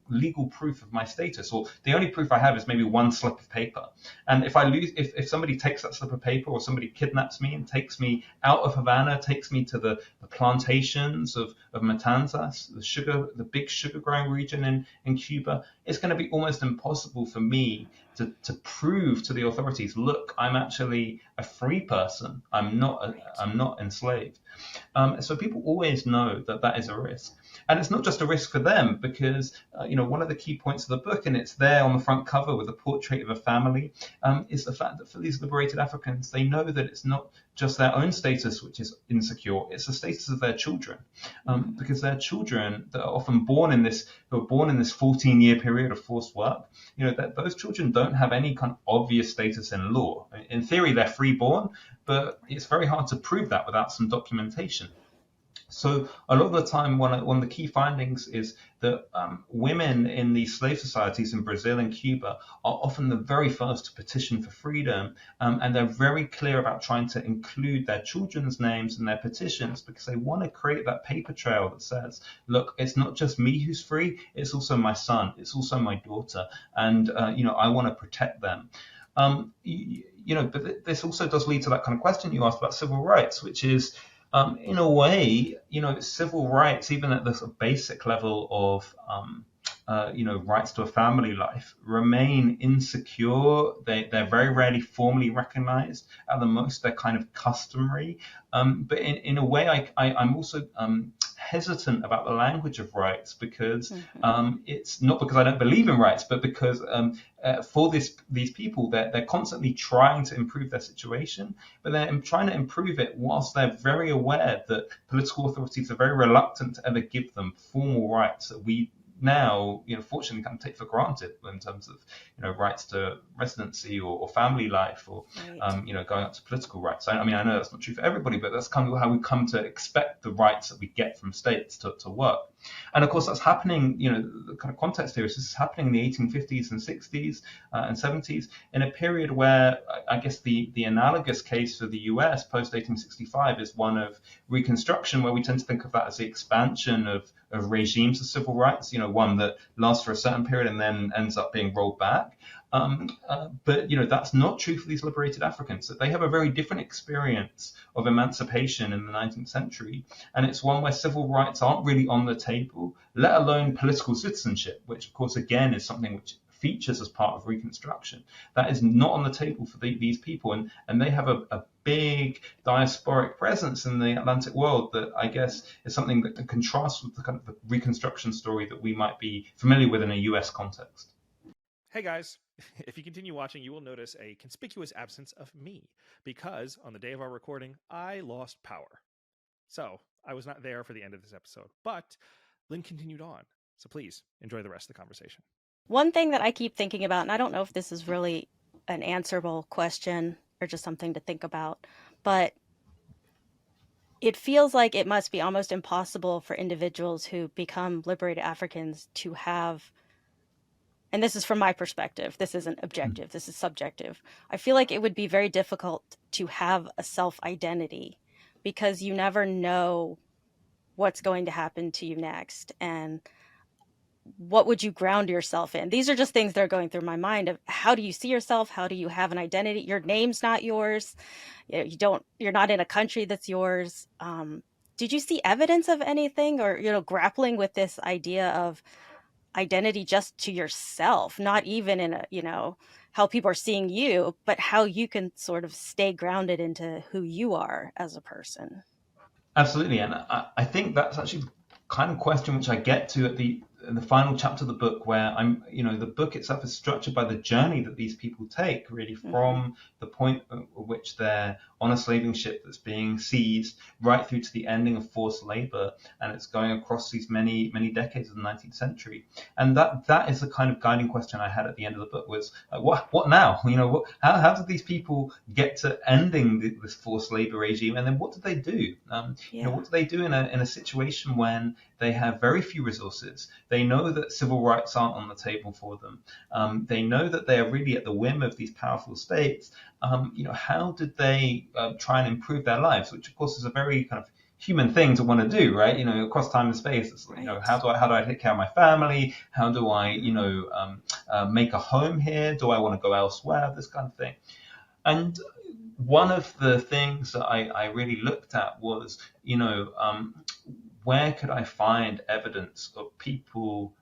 legal proof of my status, or the only proof I have is maybe one slip of paper. And if somebody takes that slip of paper, or somebody kidnaps me and takes me out of Havana, takes me to the plantations of Matanzas, the big sugar growing region in Cuba, it's going to be almost impossible for me to prove to the authorities, look, I'm actually a free person. I'm not enslaved. So people always know that is a risk. And it's not just a risk for them, because one of the key points of the book, and it's there on the front cover with a portrait of a family, is the fact that for these liberated Africans, they know that it's not just their own status which is insecure, it's the status of their children, because their children that are often born in this 14-year period of forced work, that those children don't have any kind of obvious status in law. In theory, they're freeborn, but it's very hard to prove that without some documentation. So a lot of the time, one of the key findings is that women in these slave societies in Brazil and Cuba are often the very first to petition for freedom, and they're very clear about trying to include their children's names in their petitions, because they want to create that paper trail that says, look, it's not just me who's free, it's also my son, it's also my daughter, and I want to protect them. But this also does lead to that kind of question you asked about civil rights, which is, in a way, civil rights, even at this basic level of, rights to a family life, remain insecure. They're very rarely formally recognized. At the most, they're kind of customary. But in a way, I'm also hesitant about the language of rights, because it's not because I don't believe in rights, but because for these people, they're constantly trying to improve their situation, but they're trying to improve it whilst they're very aware that political authorities are very reluctant to ever give them formal rights that we now, fortunately, kind of take for granted in terms of, rights to residency or family life, or, right. Going up to political rights. I know that's not true for everybody, but that's kind of how we come to expect the rights that we get from states to work. And of course, that's happening, the kind of context here is this is happening in the 1850s and 60s and 70s, in a period where I guess the analogous case for the US post 1865 is one of Reconstruction, where we tend to think of that as the expansion of regimes of civil rights, one that lasts for a certain period and then ends up being rolled back. But that's not true for these liberated Africans. That they have a very different experience of emancipation in the 19th century, and it's one where civil rights aren't really on the table, let alone political citizenship, which of course again is something which features as part of Reconstruction. That is not on the table for these people, and they have a big diasporic presence in the Atlantic world that I guess is something that contrasts with the kind of the Reconstruction story that we might be familiar with in a US context. Hey guys, if you continue watching, you will notice a conspicuous absence of me, because on the day of our recording, I lost power. So I was not there for the end of this episode, but Lynn continued on. So please enjoy the rest of the conversation. One thing that I keep thinking about, and I don't know if this is really an answerable question or just something to think about, but it feels like it must be almost impossible for individuals who become liberated Africans to have, and this is from my perspective, this isn't objective, this is subjective. I feel like it would be very difficult to have a self-identity, because you never know what's going to happen to you next, and what would you ground yourself in? These are just things that are going through my mind of how do you see yourself? How do you have an identity? Your name's not yours. You're not in a country that's yours. Did you see evidence of anything, or, grappling with this idea of identity just to yourself, not even in how people are seeing you, but how you can sort of stay grounded into who you are as a person? Absolutely. And I think that's actually the kind of question which I get to in the final chapter of the book, where the book itself is structured by the journey that these people take, really, from the point at which they're on a slaving ship that's being seized, right through to the ending of forced labor, and it's going across these many decades of the 19th century. And that is the kind of guiding question I had at the end of the book, was what now? How did these people get to ending this forced labor regime, and then what did they do? What do they do in a situation when they have very few resources? They know that civil rights aren't on the table for them. They know that they are really at the whim of these powerful states. How did they try and improve their lives? Which, of course, is a very kind of human thing to want to do, right? Across time and space, it's how do I take care of my family? How do I, make a home here? Do I want to go elsewhere? This kind of thing. And one of the things that I really looked at was, where could I find evidence of people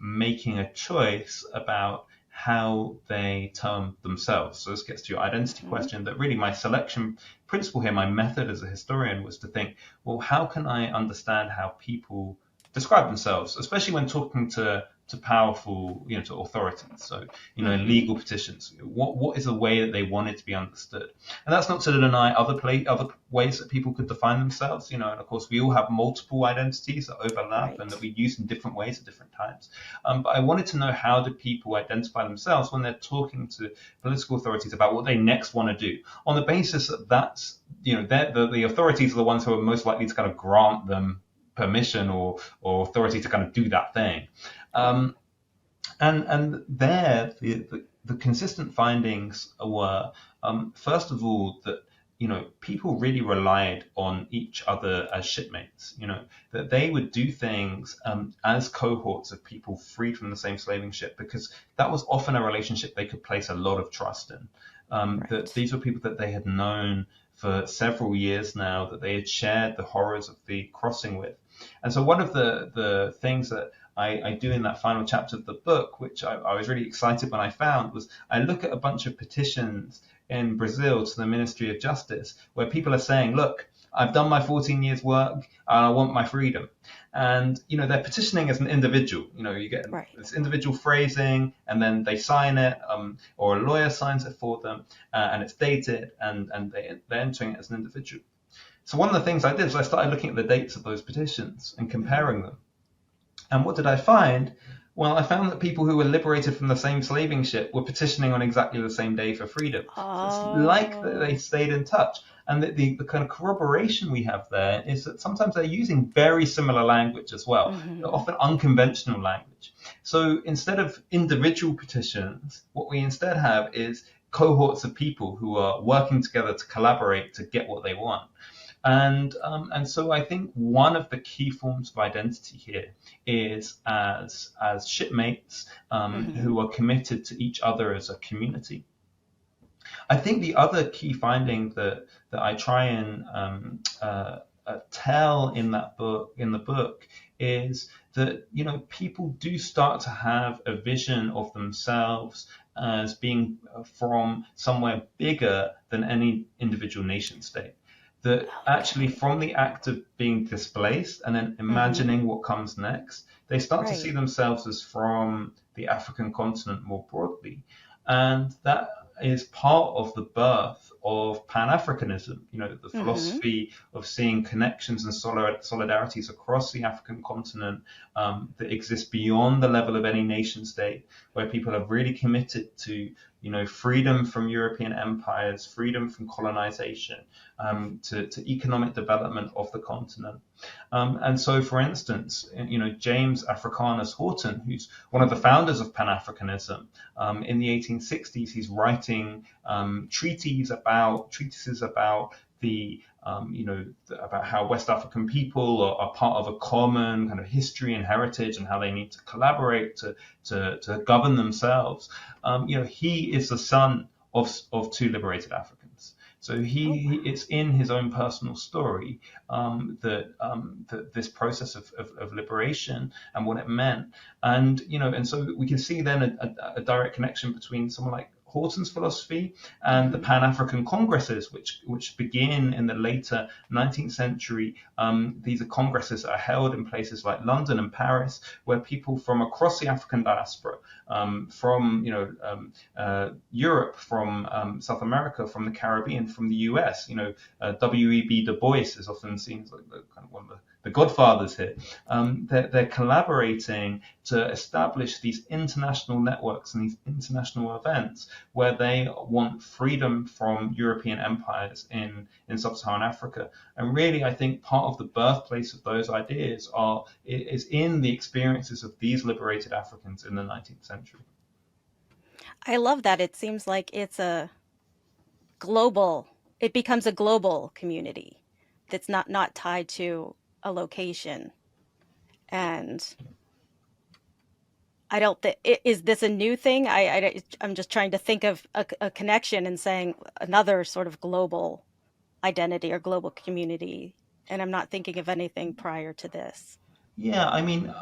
making a choice about how they term themselves? So this gets to your identity question, that really my selection principle here, my method as a historian, was to think, well, how can I understand how people describe themselves, especially when talking to powerful, to authorities. So, in legal petitions, what is a way that they wanted to be understood? And that's not to deny other ways that people could define themselves, and of course we all have multiple identities that overlap and that we use in different ways at different times. But I wanted to know, how do people identify themselves when they're talking to political authorities about what they next want to do, on the basis that that's, the authorities are the ones who are most likely to kind of grant them permission or authority to kind of do that thing. And there, the consistent findings were, first of all, that people really relied on each other as shipmates. That they would do things as cohorts of people freed from the same slaving ship, because that was often a relationship they could place a lot of trust in. That these were people that they had known for several years now, that they had shared the horrors of the crossing with. And so one of the things that I do in that final chapter of the book, which I was really excited when I found, was I look at a bunch of petitions in Brazil to the Ministry of Justice, where people are saying, look, I've done my 14 years work, and I want my freedom. And, they're petitioning as an individual. You get this individual phrasing, and then they sign it, or a lawyer signs it for them, and it's dated, and they're entering it as an individual. So one of the things I did was I started looking at the dates of those petitions and comparing them. And what did I find? Well, I found that people who were liberated from the same slaving ship were petitioning on exactly the same day for freedom. So it's like that they stayed in touch. And the kind of corroboration we have there is that sometimes they're using very similar language as well, often unconventional language. So instead of individual petitions, what we instead have is cohorts of people who are working together to collaborate to get what they want. And so I think one of the key forms of identity here is as shipmates who are committed to each other as a community. I think the other key finding that I try and tell in the book is that people do start to have a vision of themselves as being from somewhere bigger than any individual nation state. That actually, from the act of being displaced and then imagining what comes next, they start to see themselves as from the African continent more broadly. And that is part of the birth of Pan-Africanism, the philosophy of seeing connections and solidarities across the African continent that exist beyond the level of any nation state, where people are really committed to freedom from European empires, freedom from colonization, to economic development of the continent. And so, for instance, James Africanus Horton, who's one of the founders of Pan-Africanism, in the 1860s, he's writing treatises about the about how West African people are part of a common kind of history and heritage, and how they need to collaborate to govern themselves. He is the son of two liberated Africans. So it's in his own personal story that this process of liberation and what it meant. And so we can see then a direct connection between someone like Horton's philosophy, and the Pan-African Congresses, which begin in the later 19th century. These are congresses that are held in places like London and Paris, where people from across the African diaspora, from Europe, from South America, from the Caribbean, from the US, W.E.B. Du Bois is often seen as like kind of one of the godfathers here. They're collaborating to establish these international networks and these international events where they want freedom from European empires in sub-Saharan Africa. And really, I think part of the birthplace of those ideas is in the experiences of these liberated Africans in the 19th century. I love that. It seems like it becomes a global community that's not tied to a location. And I don't think, is this a new thing? I'm just trying to think of a connection and saying another sort of global identity or global community. And I'm not thinking of anything prior to this. Yeah, I mean,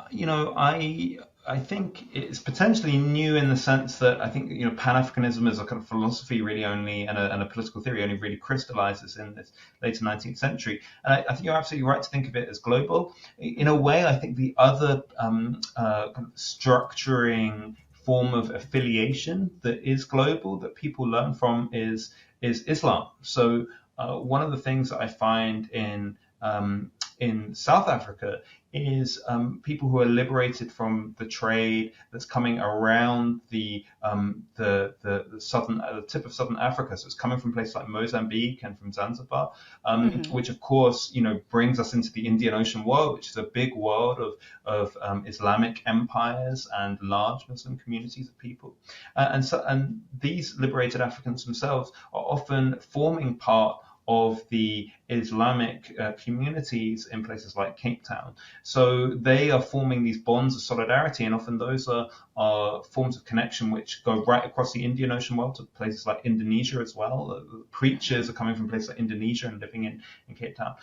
I think it's potentially new in the sense that I think Pan-Africanism as a kind of philosophy really only and a political theory only really crystallizes in this later 19th century. And I think you're absolutely right to think of it as global. In a way, I think the other kind of structuring form of affiliation that is global that people learn from is Islam. So one of the things that I find in South Africa is people who are liberated from the trade that's coming around the tip of southern Africa. So it's coming from places like Mozambique and from Zanzibar, which of course brings us into the Indian Ocean world, which is a big world of Islamic empires and large Muslim communities of people. And these liberated Africans themselves are often forming part of the Islamic communities in places like Cape Town. So they are forming these bonds of solidarity, and often those are forms of connection which go right across the Indian Ocean world to places like Indonesia as well. Preachers are coming from places like Indonesia and living in Cape Town.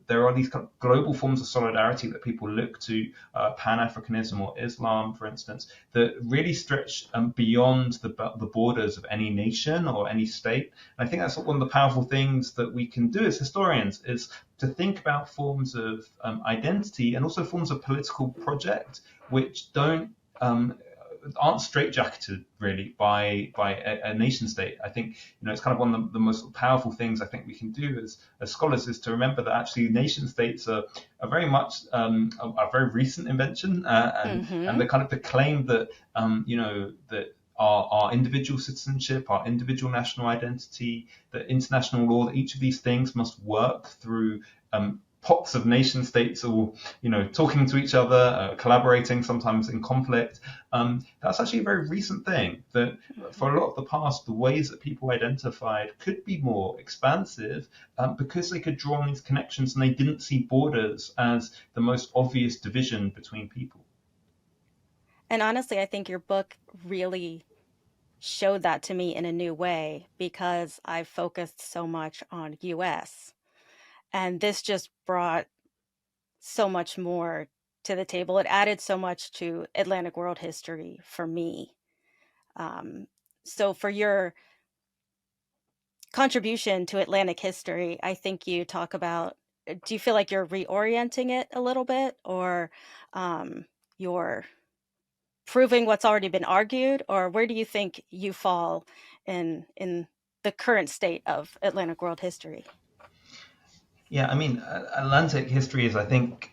There are these kind of global forms of solidarity that people look to, Pan-Africanism or Islam, for instance, that really stretch beyond the borders of any nation or any state. And I think that's one of the powerful things that we can do as historians, is to think about forms of identity and also forms of political project which aren't straitjacketed really by a nation state. I think it's kind of one of the most powerful things I think we can do as scholars is to remember that actually nation states are very much a very recent invention, and the kind of the claim that that our individual citizenship, our individual national identity, the international law, that each of these things must work through pox of nation states all, talking to each other, collaborating, sometimes in conflict. That's actually a very recent thing, that for a lot of the past, the ways that people identified could be more expansive because they could draw on these connections and they didn't see borders as the most obvious division between people. And honestly, I think your book really showed that to me in a new way, because I focused so much on US, and this just brought so much more to the table. It added so much to Atlantic world history for me. So for your contribution to Atlantic history, I think you talk about, do you feel like you're reorienting it a little bit, or you're proving what's already been argued, or where do you think you fall in the current state of Atlantic world history? Yeah, I mean, Atlantic history is, I think,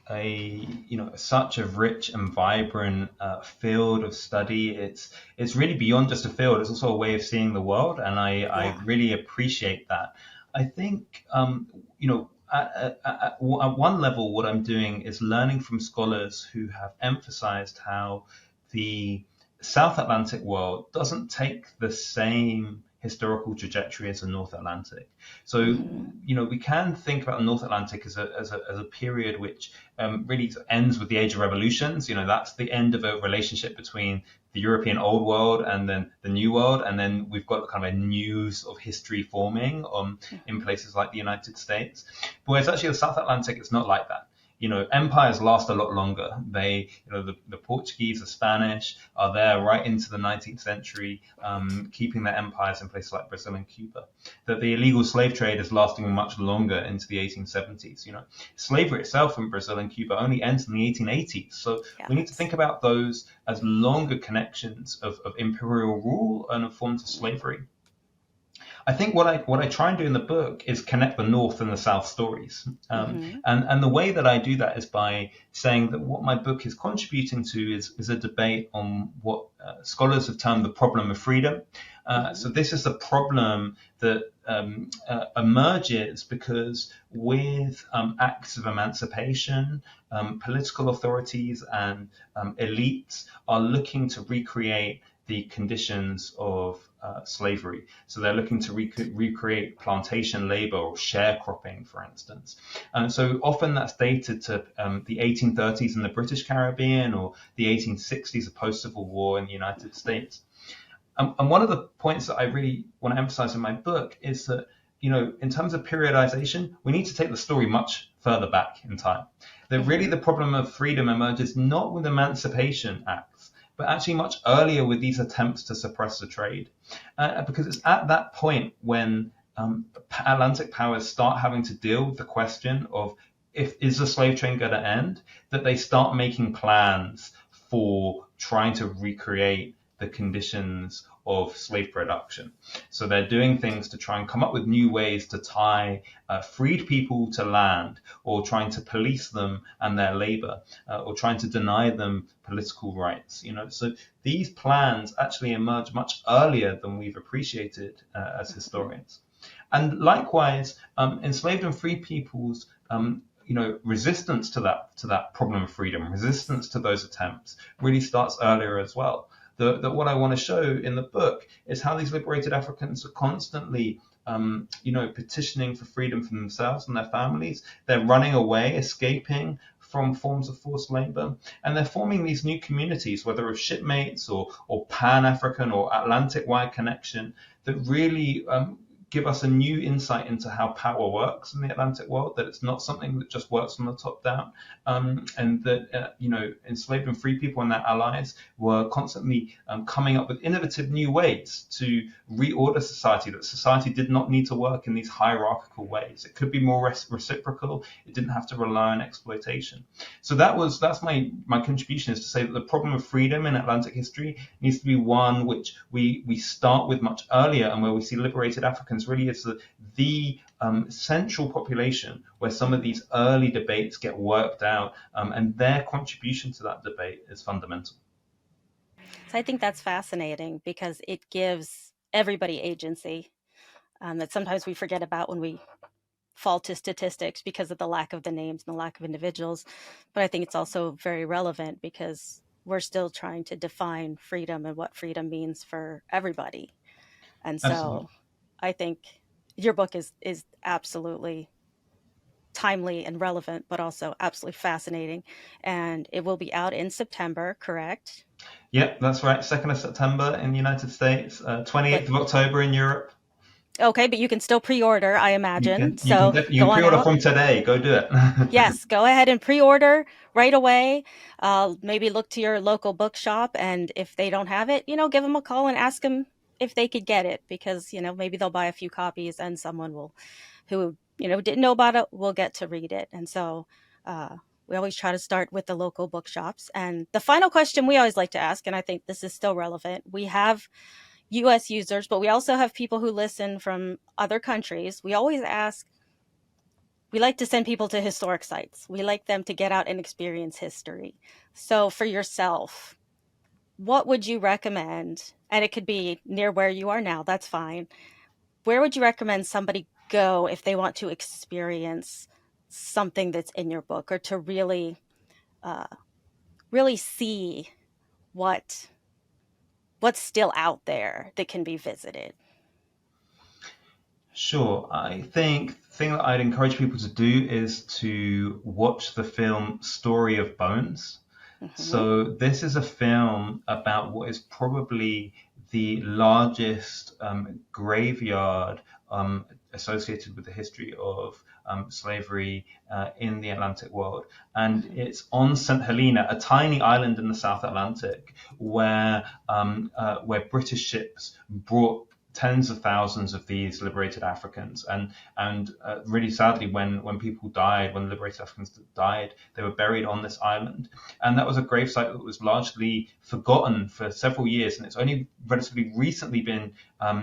such a rich and vibrant field of study. It's really beyond just a field; it's also a way of seeing the world, and I really appreciate that. I think, at one level, what I'm doing is learning from scholars who have emphasized how the South Atlantic world doesn't take the same historical trajectory as the North Atlantic. So, we can think about the North Atlantic as a period which really ends with the Age of Revolutions. That's the end of a relationship between the European Old World and then the New World, and then we've got kind of a new sort of history forming in places like the United States. Whereas actually the South Atlantic is not like that. empires last a lot longer. The Portuguese, the Spanish are there right into the 19th century, keeping their empires in places like Brazil and Cuba. That the illegal slave trade is lasting much longer into the 1870s. Slavery itself in Brazil and Cuba only ends in the 1880s. So we need to think about those as longer connections of imperial rule and of forms of slavery. I think what I try and do in the book is connect the North and the South stories. And the way that I do that is by saying that what my book is contributing to is a debate on what scholars have termed the problem of freedom. So this is a problem that emerges because with acts of emancipation, political authorities and elites are looking to recreate the conditions of slavery. So they're looking to recreate plantation labor or sharecropping, for instance. And so often that's dated to the 1830s in the British Caribbean or the 1860s, a post-Civil War in the United States. And one of the points that I really want to emphasize in my book is that, in terms of periodization, we need to take the story much further back in time. That really the problem of freedom emerges not with Emancipation Acts, but actually much earlier with these attempts to suppress the trade. Because it's at that point when Atlantic powers start having to deal with the question of is the slave trade going to end, that they start making plans for trying to recreate the conditions of slave production. So they're doing things to try and come up with new ways to tie freed people to land, or trying to police them and their labor, or trying to deny them political rights. So these plans actually emerge much earlier than we've appreciated as historians. And likewise, enslaved and free peoples, resistance to that problem of freedom, resistance to those attempts really starts earlier as well. That what I want to show in the book is how these liberated Africans are constantly, petitioning for freedom for themselves and their families. They're running away, escaping from forms of forced labor, and they're forming these new communities, whether of shipmates or Pan-African or Atlantic-wide connection, that really give us a new insight into how power works in the Atlantic world, that it's not something that just works from the top down, and that, enslaved and free people and their allies were constantly coming up with innovative new ways to reorder society, that society did not need to work in these hierarchical ways. It could be more reciprocal. It didn't have to rely on exploitation. So that's my contribution, is to say that the problem of freedom in Atlantic history needs to be one which we start with much earlier, and where we see liberated Africans really is the central population where some of these early debates get worked out, and their contribution to that debate is fundamental. So I think that's fascinating because it gives everybody agency that sometimes we forget about when we fall to statistics because of the lack of the names and the lack of individuals. But I think it's also very relevant because we're still trying to define freedom and what freedom means for everybody. And so Absolutely. I think your book is absolutely timely and relevant, but also absolutely fascinating. And it will be out in September, correct? Yep, that's right. 2nd of September in the United States, 28th of October in Europe. Okay, but you can still pre-order, I imagine. You can pre-order from today. Go do it. Yes, go ahead and pre-order right away. Maybe look to your local bookshop, and if they don't have it, give them a call and ask them if they could get it, because maybe they'll buy a few copies, and someone who didn't know about it will get to read it. And so we always try to start with the local bookshops. And the final question we always like to ask, and I think this is still relevant, we have US users, but we also have people who listen from other countries. We always ask, we like to send people to historic sites. We like them to get out and experience history. So for yourself, what would you recommend? And it could be near where you are now, that's fine. Where would you recommend somebody go if they want to experience something that's in your book, or to really see what's still out there that can be visited? Sure. I think the thing that I'd encourage people to do is to watch the film Story of Bones. So this is a film about what is probably the largest graveyard associated with the history of slavery in the Atlantic world. And it's on St. Helena, a tiny island in the South Atlantic, where British ships brought tens of thousands of these liberated Africans, and really sadly, when people died, when liberated Africans died, they were buried on this island, and that was a gravesite that was largely forgotten for several years, and it's only relatively recently been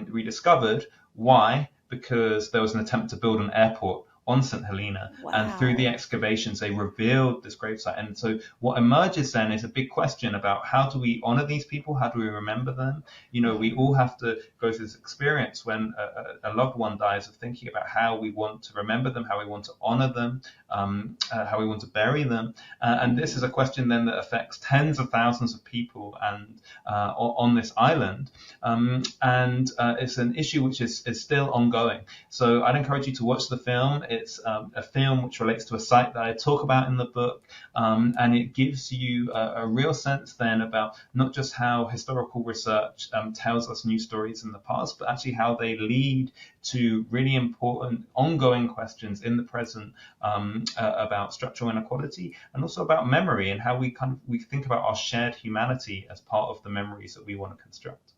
rediscovered. Why? Because there was an attempt to build an airport on St. Helena. Wow. And through the excavations, they revealed this gravesite. And so what emerges then is a big question about how do we honor these people? How do we remember them? We all have to go through this experience when a loved one dies of thinking about how we want to remember them, how we want to honor them, how we want to bury them. And this is a question then that affects tens of thousands of people and on this island. And it's an issue which is still ongoing. So I'd encourage you to watch the film. It's a film which relates to a site that I talk about in the book, and it gives you a real sense then about not just how historical research tells us new stories in the past, but actually how they lead to really important ongoing questions in the present about structural inequality and also about memory and how we think about our shared humanity as part of the memories that we want to construct.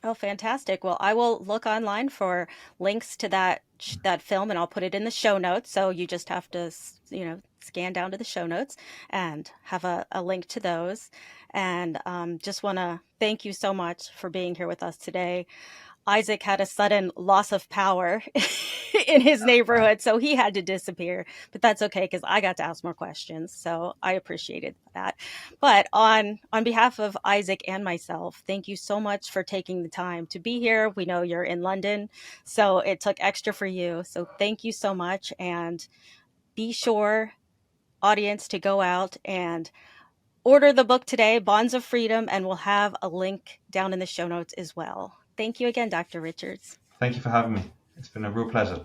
Oh, fantastic. Well, I will look online for links to that film, and I'll put it in the show notes. So you just have to, scan down to the show notes and have a link to those. And just want to thank you so much for being here with us today. Isaac had a sudden loss of power in his neighborhood, so he had to disappear. But that's okay, because I got to ask more questions, so I appreciated that. But on behalf of Isaac and myself, thank you so much for taking the time to be here. We know you're in London, so it took extra for you. So thank you so much, and be sure, audience, to go out and order the book today, Bonds of Freedom, and we'll have a link down in the show notes as well. Thank you again, Dr. Richards. Thank you for having me. It's been a real pleasure.